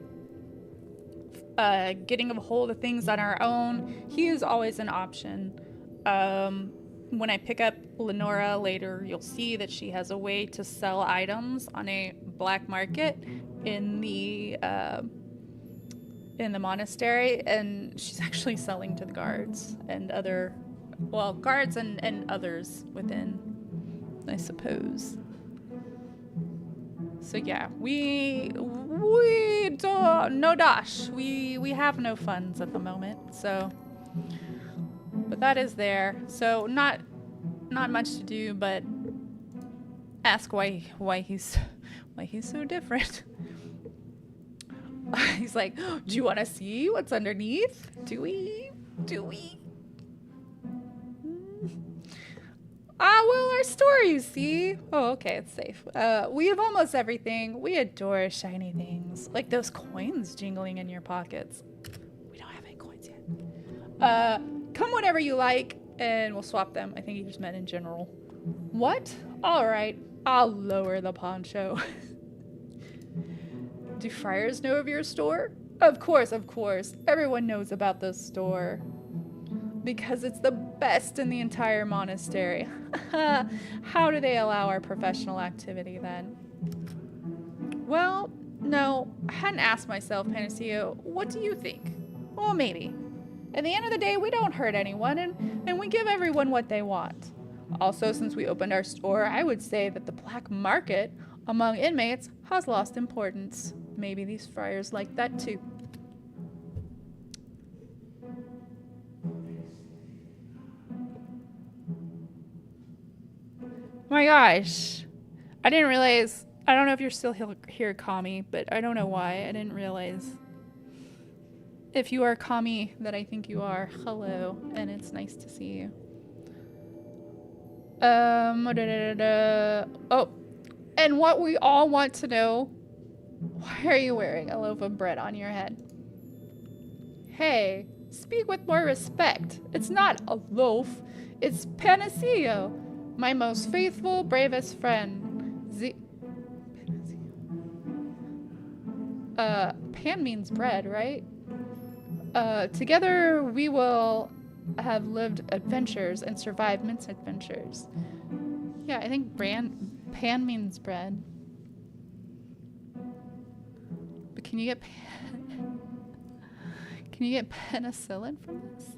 getting a hold of things on our own, he is always an option. When I pick up Lenora later, you'll see that she has a way to sell items on a black market in the monastery, and she's actually selling to the guards and guards and others within, I suppose. So yeah, we don't, no dash. We have no funds at the moment, so. But that is there. So not much to do, but ask why he's so different. He's like, "Do you want to see what's underneath? Do we? Well, our store, you see. Oh, okay, it's safe. We have almost everything. We adore shiny things, like those coins jingling in your pockets. We don't have any coins yet. Come whenever you like, and we'll swap them." I think he just meant in general. What? All right, I'll lower the poncho. Do friars know of your store? Of course. Everyone knows about this store. Because it's the best in the entire monastery. How do they allow our professional activity then? Well, no, I hadn't asked myself, Panaceo. What do you think? Well, maybe. At the end of the day, we don't hurt anyone, and we give everyone what they want. Also, since we opened our store, I would say that the black market among inmates has lost importance. Maybe these friars like that too. My gosh. I didn't realize. I don't know if you're still here, Kami, but I don't know why. I didn't realize. If you are Kami, that I think you are, hello, and it's nice to see you. Oh, and what we all want to know, why are you wearing a loaf of bread on your head? Hey, speak with more respect. It's not a loaf, it's Panaceo, my most faithful, bravest friend. Pan means bread, right? Together we will have lived adventures and survived misadventures. Yeah, I think pan means bread. But can you get penicillin from this?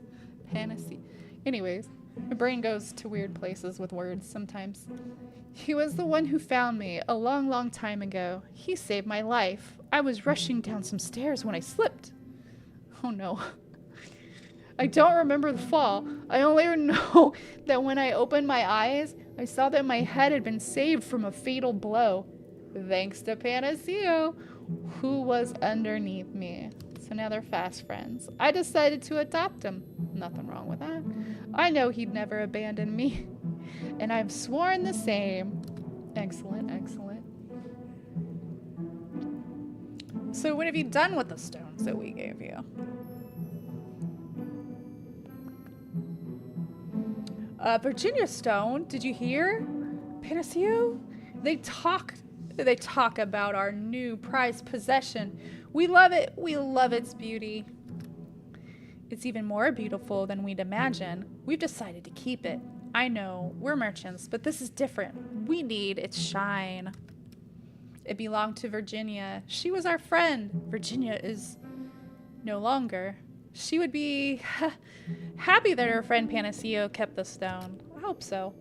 Panacea. Anyways, my brain goes to weird places with words sometimes. He was the one who found me a long, long time ago. He saved my life. I was rushing down some stairs when I slipped. Oh no. I don't remember the fall. I only know that when I opened my eyes, I saw that my head had been saved from a fatal blow. Thanks to Panaceo, who was underneath me. So now they're fast friends. I decided to adopt him. Nothing wrong with that. I know he'd never abandon me. And I've sworn the same. Excellent, excellent. So what have you done with the stones that we gave you? Virginia Stone, did you hear? Panaceo? They talk about our new prized possession. We love it. We love its beauty. It's even more beautiful than we'd imagine. We've decided to keep it. I know, we're merchants, but this is different. We need its shine. It belonged to Virginia. She was our friend. Virginia is no longer. She would be happy that her friend Panaceo kept the stone. I hope so.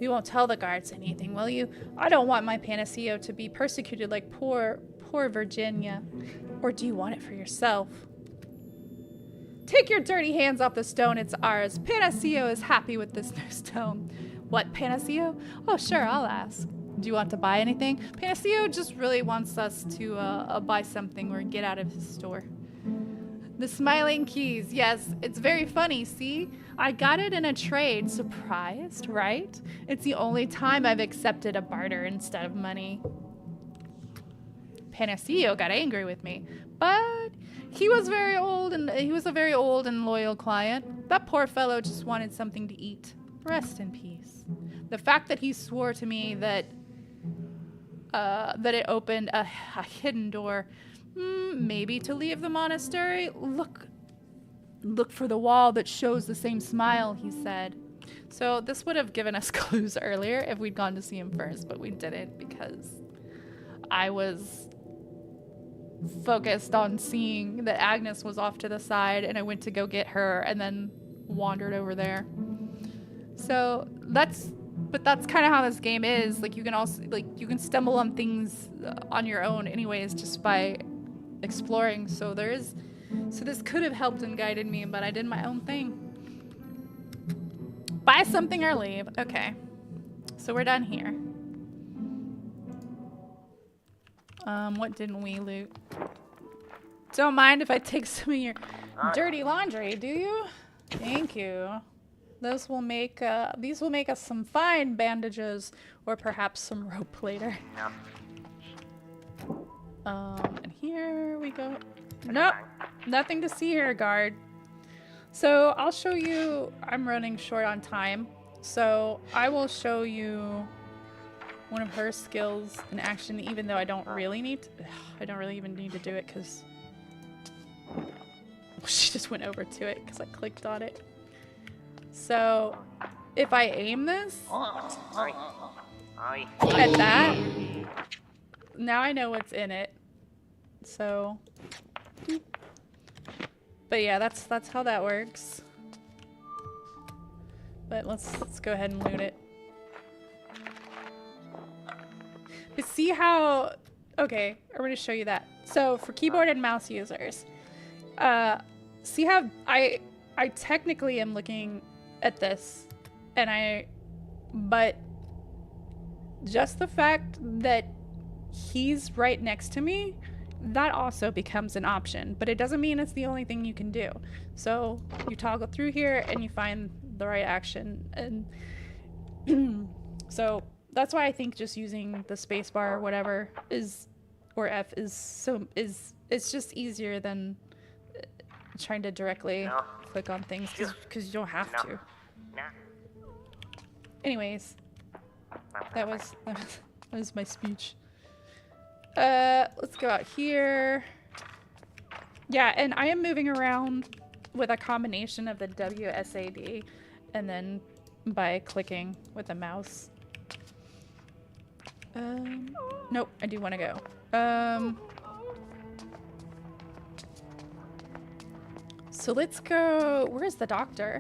You won't tell the guards anything, will you? I don't want my Panaceo to be persecuted like poor Virginia. Or do you want it for yourself? Take your dirty hands off the stone, it's ours. Panaceo is happy with this new stone. What, Panaceo? Oh, sure, I'll ask. Do you want to buy anything? Panaceo just really wants us to buy something or get out of his store. The smiling keys. Yes, it's very funny, see? I got it in a trade. Surprised, right? It's the only time I've accepted a barter instead of money. Panaceo got angry with me, but he was very old and he was a very old and loyal client. That poor fellow just wanted something to eat. Rest in peace. The fact that he swore to me that it opened a hidden door, maybe to leave the monastery. Look for the wall that shows the same smile, he said. So this would have given us clues earlier if we'd gone to see him first, but we didn't because I was focused on seeing that Agnes was off to the side and I went to go get her and then wandered over there. So that's kind of how this game is. Like you can also, like, you can stumble on things on your own anyways just by exploring. So this could have helped and guided me, but I did my own thing. Buy something or leave. Okay. So we're done here. What didn't we loot? Don't mind if I take some of your dirty laundry, do you? Thank you. These will make us some fine bandages, or perhaps some rope later. And here we go. Nope, nothing to see here, guard. So I'll show you. I'm running short on time, so I will show you one of her skills in action, even though I don't really even need to do it because she just went over to it because I clicked on it. So if I aim this at that, now I know what's in it. So, but yeah, that's how that works. But let's go ahead and loot it. But see how, okay, I'm going to show you that. So for keyboard and mouse users, see how I technically am looking at this but just the fact that he's right next to me, that also becomes an option, but it doesn't mean it's the only thing you can do. So you toggle through here and you find the right action, and so that's why I think just using the spacebar or whatever or F it's just easier than trying to directly click on things because you don't have to. Anyways, that was my speech. Let's go out here. Yeah, and I am moving around with a combination of the WSAD and then by clicking with the mouse. Nope, I do want to go. So let's go, where's the doctor?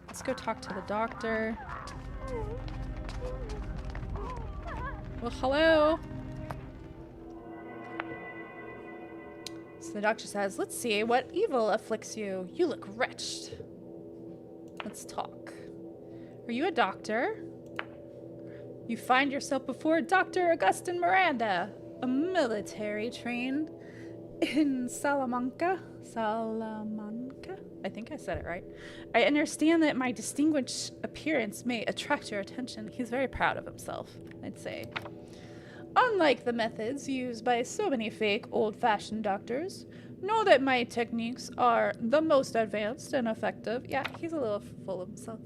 Let's go talk to the doctor. Well, hello. So the doctor says, let's see, what evil afflicts you? You look wretched. Let's talk. Are you a doctor? You find yourself before Dr. Augustin Miranda, a military trained in Salamanca. I think I said it right. I understand that my distinguished appearance may attract your attention. He's very proud of himself, I'd say. Unlike the methods used by so many fake, old-fashioned doctors, know that my techniques are the most advanced and effective. Yeah, he's a little full of himself.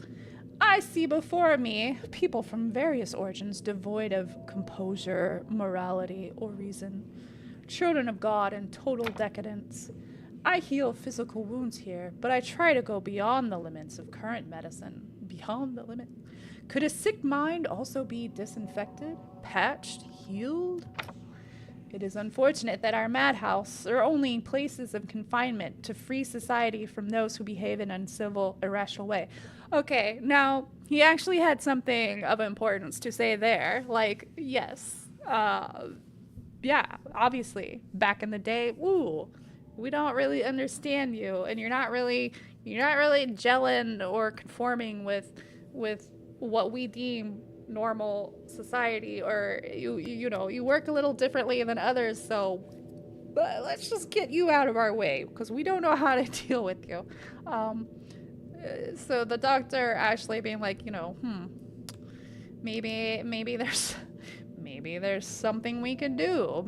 I see before me people from various origins devoid of composure, morality, or reason. Children of God in total decadence. I heal physical wounds here, but I try to go beyond the limits of current medicine. Beyond the limit. Could a sick mind also be disinfected, patched, healed? It is unfortunate that our madhouse are only places of confinement to free society from those who behave in uncivil, irrational way. Okay, now he actually had something of importance to say there. Like, yes, yeah, obviously, back in the day, ooh, we don't really understand you, and you're not really gelling or conforming with what we deem normal society, or you know, you work a little differently than others, so but let's just get you out of our way because we don't know how to deal with you. So the doctor actually being like, you know, maybe there's something we can do.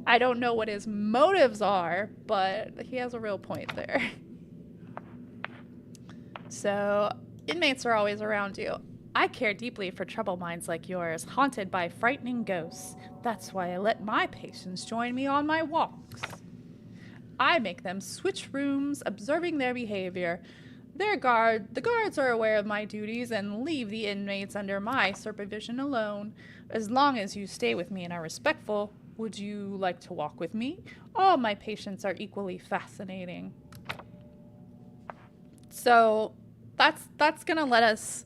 I don't know what his motives are, but he has a real point there. So, inmates are always around you. I care deeply for troubled minds like yours, haunted by frightening ghosts. That's why I let my patients join me on my walks. I make them switch rooms, observing their behavior. The guards are aware of my duties and leave the inmates under my supervision alone. As long as you stay with me and are respectful, would you like to walk with me? All my patients are equally fascinating. So that's gonna let us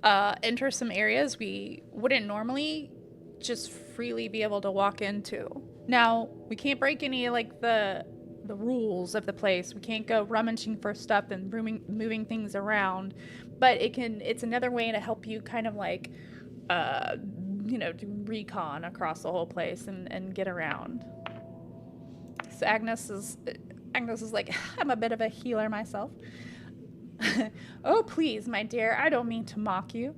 enter some areas we wouldn't normally just freely be able to walk into. Now, we can't break any like the rules of the place. We can't go rummaging for stuff and moving things around, but it's another way to help you kind of like do recon across the whole place and get around. So Agnes is like, I'm a bit of a healer myself. Oh, please, my dear, I don't mean to mock you,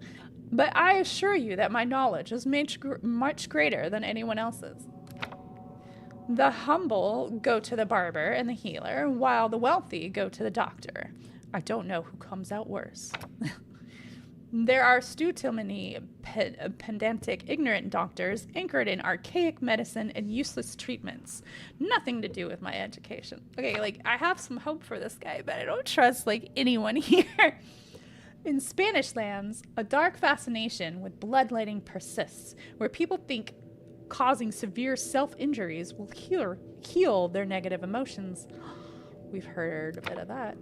but I assure you that my knowledge is much greater than anyone else's. The humble go to the barber and the healer, while the wealthy go to the doctor. I don't know who comes out worse. There are too many pedantic, ignorant doctors anchored in archaic medicine and useless treatments. Nothing to do with my education. Okay, like, I have some hope for this guy, but I don't trust, like, anyone here. In Spanish lands, a dark fascination with bloodletting persists, where people think causing severe self-injuries will heal their negative emotions. We've heard a bit of that.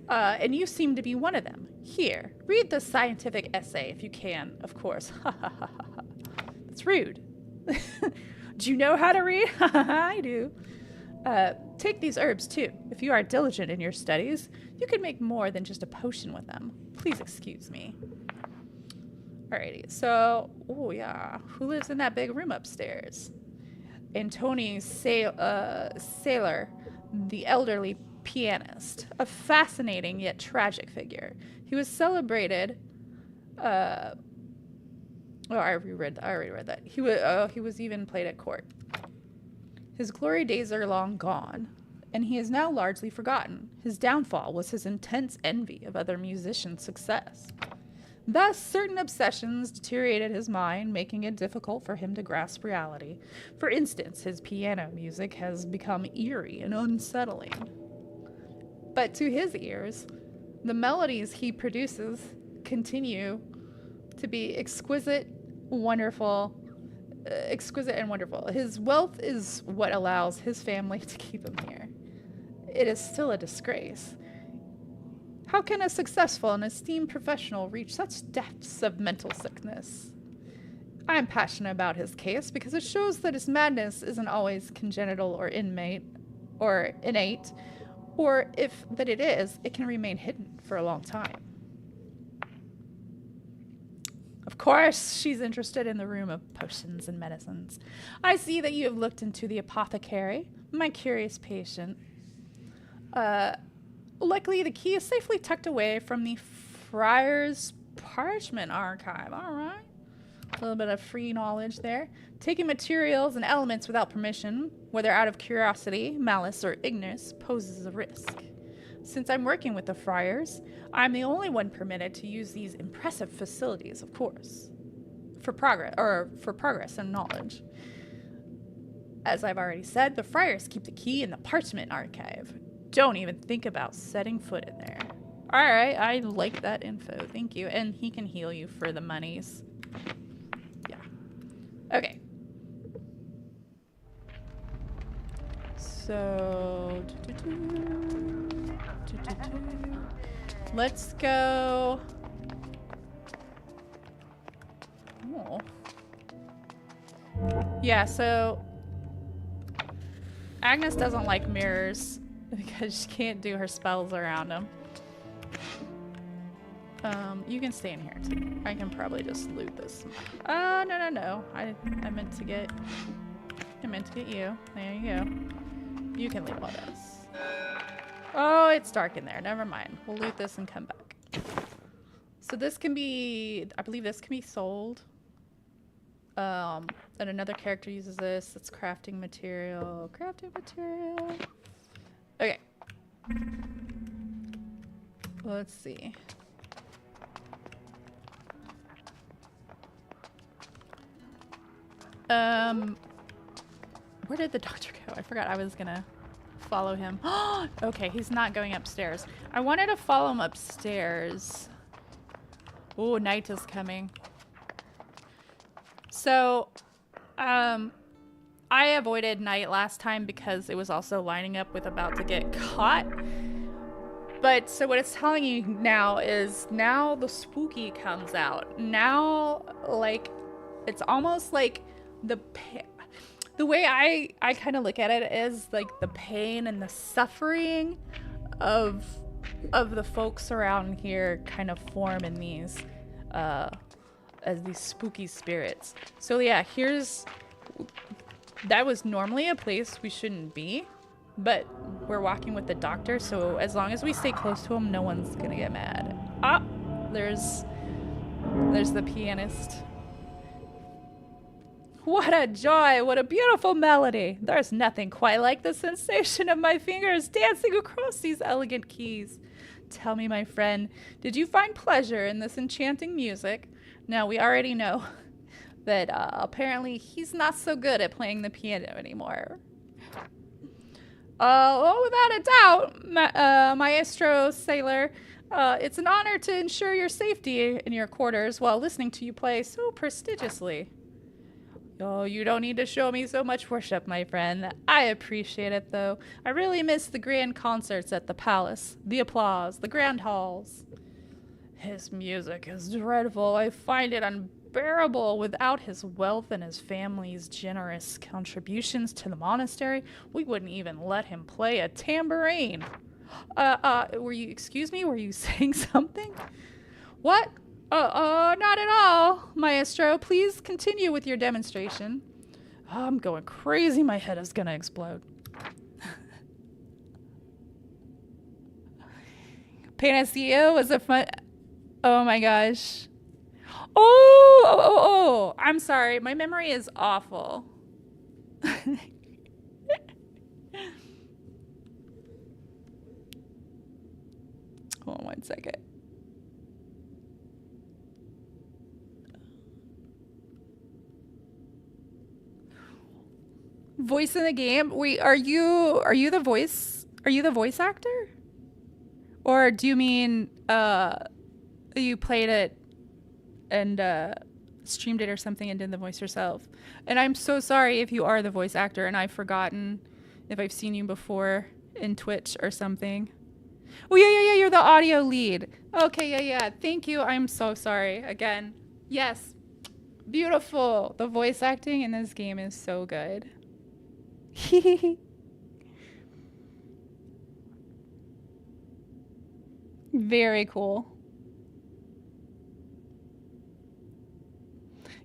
And you seem to be one of them. Here, read the scientific essay if you can, of course. That's rude. Do you know how to read? I do. Take these herbs, too. If you are diligent in your studies, you can make more than just a potion with them. Please excuse me. Alrighty, so, oh yeah, who lives in that big room upstairs? Antony Sailor, the elderly pianist, a fascinating yet tragic figure. He was celebrated. I already read that. He was even played at court. His glory days are long gone, and he is now largely forgotten. His downfall was his intense envy of other musicians' success. Thus, certain obsessions deteriorated his mind, making it difficult for him to grasp reality. For instance, his piano music has become eerie and unsettling. But to his ears, the melodies he produces continue to be exquisite and wonderful. His wealth is what allows his family to keep him here. It is still a disgrace. How can a successful and esteemed professional reach such depths of mental sickness? I am passionate about his case because it shows that his madness isn't always congenital or innate, or if that it is, it can remain hidden for a long time. Of course, she's interested in the room of potions and medicines. I see that you have looked into the apothecary, my curious patient. Luckily, the key is safely tucked away from the Friar's Parchment Archive. All right. A little bit of free knowledge there. Taking materials and elements without permission, whether out of curiosity, malice, or ignorance, poses a risk. Since I'm working with the friars, I'm the only one permitted to use these impressive facilities, of course, for progress and knowledge. As I've already said, the friars keep the key in the Parchment Archive. Don't even think about setting foot in there. All right, I like that info. Thank you. And he can heal you for the monies. Yeah. Okay. So, let's go. Oh. Yeah, so Agnes doesn't like mirrors because she can't do her spells around them. You can stay in here too. I can probably just loot this. No. I meant to get you. There you go. You can leave all this. Oh, it's dark in there. Never mind. We'll loot this and come back. So this can be, I believe this can be sold. And another character uses this. It's crafting material. Okay. Let's see. Where did the doctor go? I forgot I was gonna follow him. Okay, he's not going upstairs. I wanted to follow him upstairs. Oh, night is coming. So, I avoided night last time because it was also lining up with about to get caught. But so what it's telling you now is now the spooky comes out. Now, like, it's almost like the way I kind of look at it is like the pain and the suffering of the folks around here kind of form in these as these spooky spirits. So yeah, that was normally a place we shouldn't be, but we're walking with the doctor, so as long as we stay close to him, no one's gonna get mad. Ah, there's the pianist. What a joy, what a beautiful melody. There's nothing quite like the sensation of my fingers dancing across these elegant keys. Tell me, my friend, did you find pleasure in this enchanting music? Now, we already know that apparently he's not so good at playing the piano anymore. Well, without a doubt, Maestro Sailor, it's an honor to ensure your safety in your quarters while listening to you play so prestigiously. Oh, you don't need to show me so much worship, my friend. I appreciate it, though. I really miss the grand concerts at the palace, the applause, the grand halls. His music is dreadful. I find it unbearable. Without his wealth and his family's generous contributions to the monastery, we wouldn't even let him play a tambourine. Excuse me, were you saying something? What? Not at all, Maestro. Please continue with your demonstration. Oh, I'm going crazy. My head is gonna explode. Panacea was a fun... Oh my gosh. Oh, I'm sorry. My memory is awful. Hold on one second. Voice in the game? Wait, are you the voice? Are you the voice actor? Or do you mean you played it and streamed it or something and did the voice yourself? And I'm so sorry if you are the voice actor and I've forgotten if I've seen you before in Twitch or something. Oh yeah, you're the audio lead. Okay, yeah. Thank you. I'm so sorry again. Yes. Beautiful. The voice acting in this game is so good. Very cool.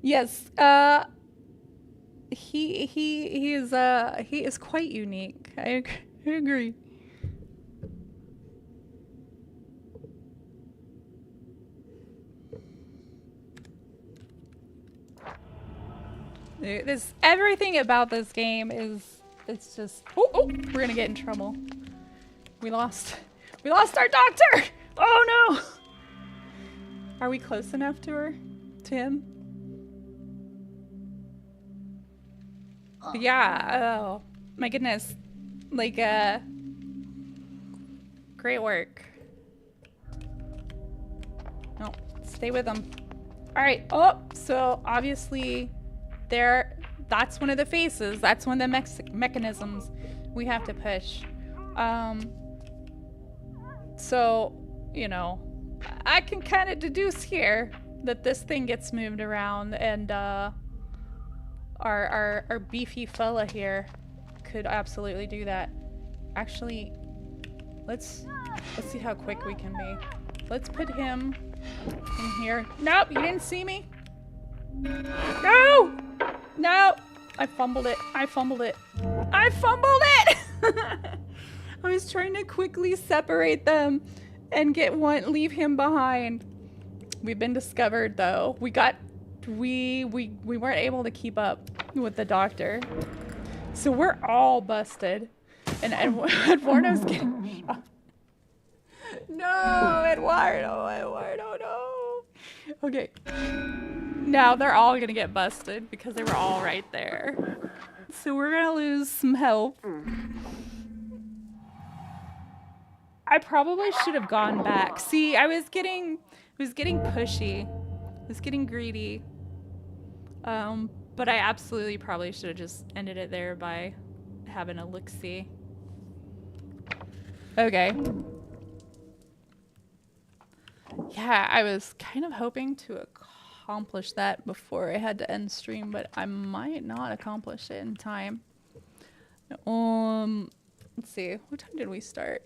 Yes, he is quite unique. I agree. Everything about this game it's just oh, we're gonna get in trouble. We lost our doctor. Oh no. Are we close enough to him? Yeah, oh my goodness. Like great work. No, stay with them. All right. Oh, so obviously that's one of the faces. That's one of the mechanisms. We have to push. So, you know, I can kind of deduce here that this thing gets moved around, and our beefy fella here could absolutely do that. Actually, let's see how quick we can be. Let's put him in here. Nope, you didn't see me. No! No! I fumbled it. I fumbled it. I fumbled it! I was trying to quickly separate them and leave him behind. We've been discovered though. We weren't able to keep up with the doctor. So we're all busted. And Eduardo's getting shot. No, Eduardo, no. Okay. Now they're all gonna get busted because they were all right there. So we're gonna lose some health. I probably should have gone back. See, I was getting pushy. I was getting greedy. But I absolutely probably should have just ended it there by having a look-see. Okay. Yeah, I was kind of hoping to accomplish that before I had to end stream, but I might not accomplish it in time. Let's see. What time did we start?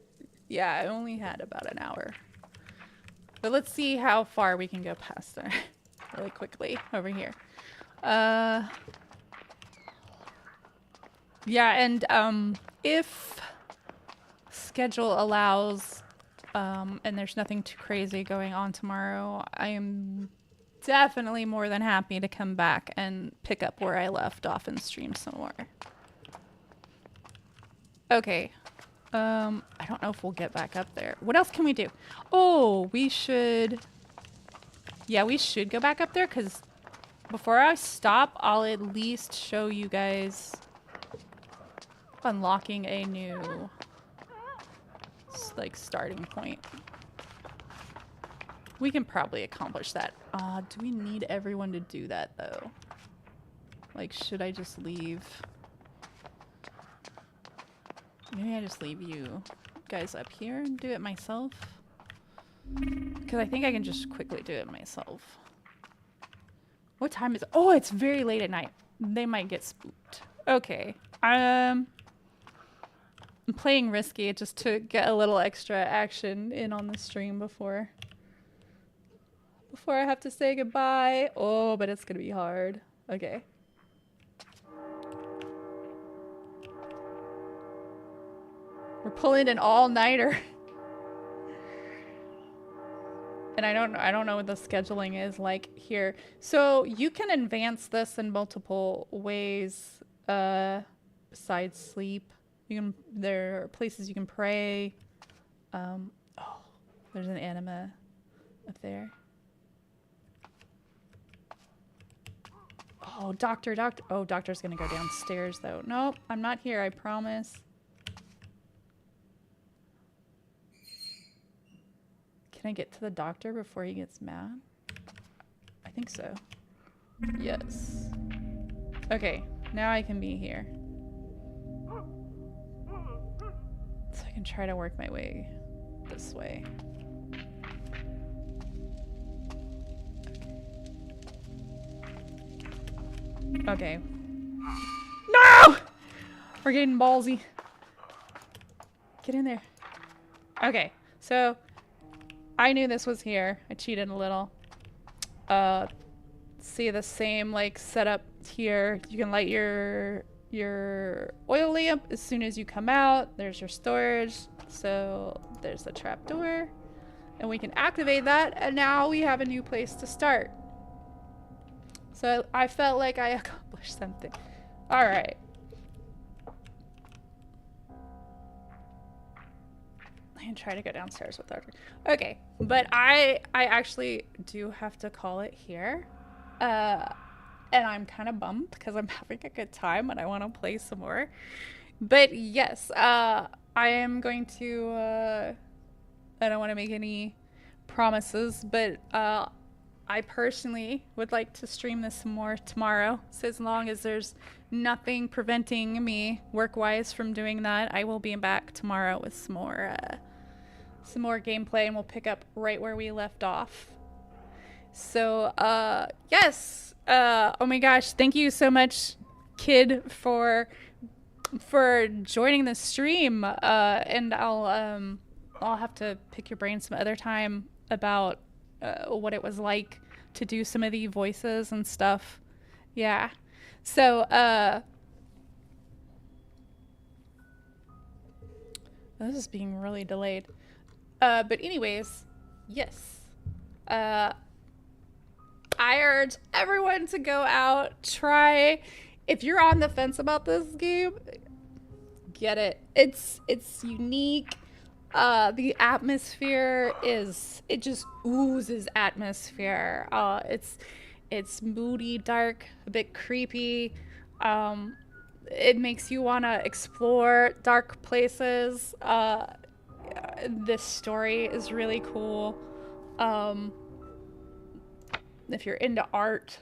Yeah, I only had about an hour. But let's see how far we can go past there really quickly over here. Yeah, and if schedule allows, and there's nothing too crazy going on tomorrow, I am definitely more than happy to come back and pick up where I left off and stream some more. Okay. I don't know if we'll get back up there. What else can we do? Oh, we should... Yeah, we should go back up there, because before I stop, I'll at least show you guys unlocking a new, like, starting point. We can probably accomplish that. Do we need everyone to do that, though? Like, should I just leave... Maybe I just leave you guys up here and do it myself. Because I think I can just quickly do it myself. What time is it? Oh, it's very late at night. They might get spooked. Okay. I'm playing risky just to get a little extra action in on the stream before I have to say goodbye. Oh, but it's gonna be hard. Okay. We're pulling an all-nighter. And I don't know what the scheduling is like here. So you can advance this in multiple ways besides sleep. There are places you can pray. Oh, there's an anima up there. Oh, doctor. Oh, doctor's gonna go downstairs though. Nope, I'm not here, I promise. Can I get to the doctor before he gets mad? I think so. Yes. Okay, now I can be here. So I can try to work my way this way. Okay. No! We're getting ballsy. Get in there. Okay, so I knew this was here. I cheated a little. See the same like setup here. You can light your oil lamp as soon as you come out. There's your storage. So there's the trap door. And we can activate that, and now we have a new place to start. So I felt like I accomplished something. Alright. I can try to go downstairs with Arthur. Okay, but I actually do have to call it here. And I'm kind of bummed because I'm having a good time and I want to play some more. But yes, I am going to... I don't want to make any promises, but I personally would like to stream this some more tomorrow. So as long as there's nothing preventing me work-wise from doing that, I will be back tomorrow with some more gameplay, and we'll pick up right where we left off. So yes. Oh my gosh, thank you so much, kid, for joining the stream. And I'll have to pick your brain some other time about what it was like to do some of the voices and stuff. Yeah. So this is being really delayed. But anyways, yes. I urge everyone to go out, try. If you're on the fence about this game, get it. It's unique. The atmosphere it just oozes atmosphere. It's moody, dark, a bit creepy. It makes you want to explore dark places. This story is really cool. If you're into art,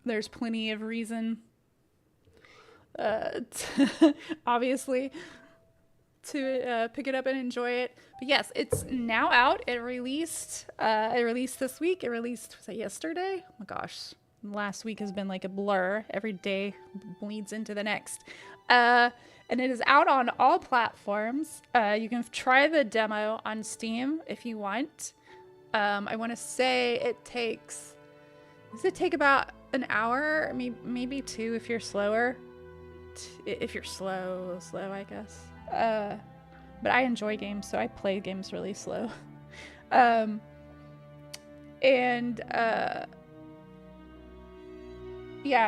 there's plenty of reason, obviously, to pick it up and enjoy it. But yes, it's now out. It released this week. It released, was it yesterday? Oh my gosh, last week has been like a blur. Every day bleeds into the next. And it is out on all platforms. You can try the demo on Steam if you want. I want to say does it take about an hour, maybe 2 if you're slower. If you're slow, I guess. But I enjoy games, so I play games really slow. Yeah,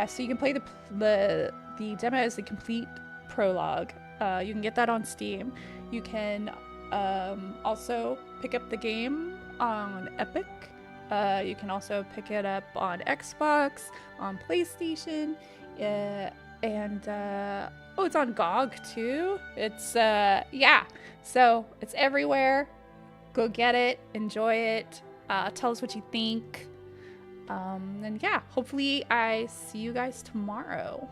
so you can play the demo as the complete prologue. You can get that on Steam. You can also pick up the game on Epic. You can also pick it up on Xbox, on PlayStation, and it's on GOG too. It's yeah, so it's everywhere. Go get it, enjoy it, tell us what you think, and yeah, hopefully I see you guys tomorrow.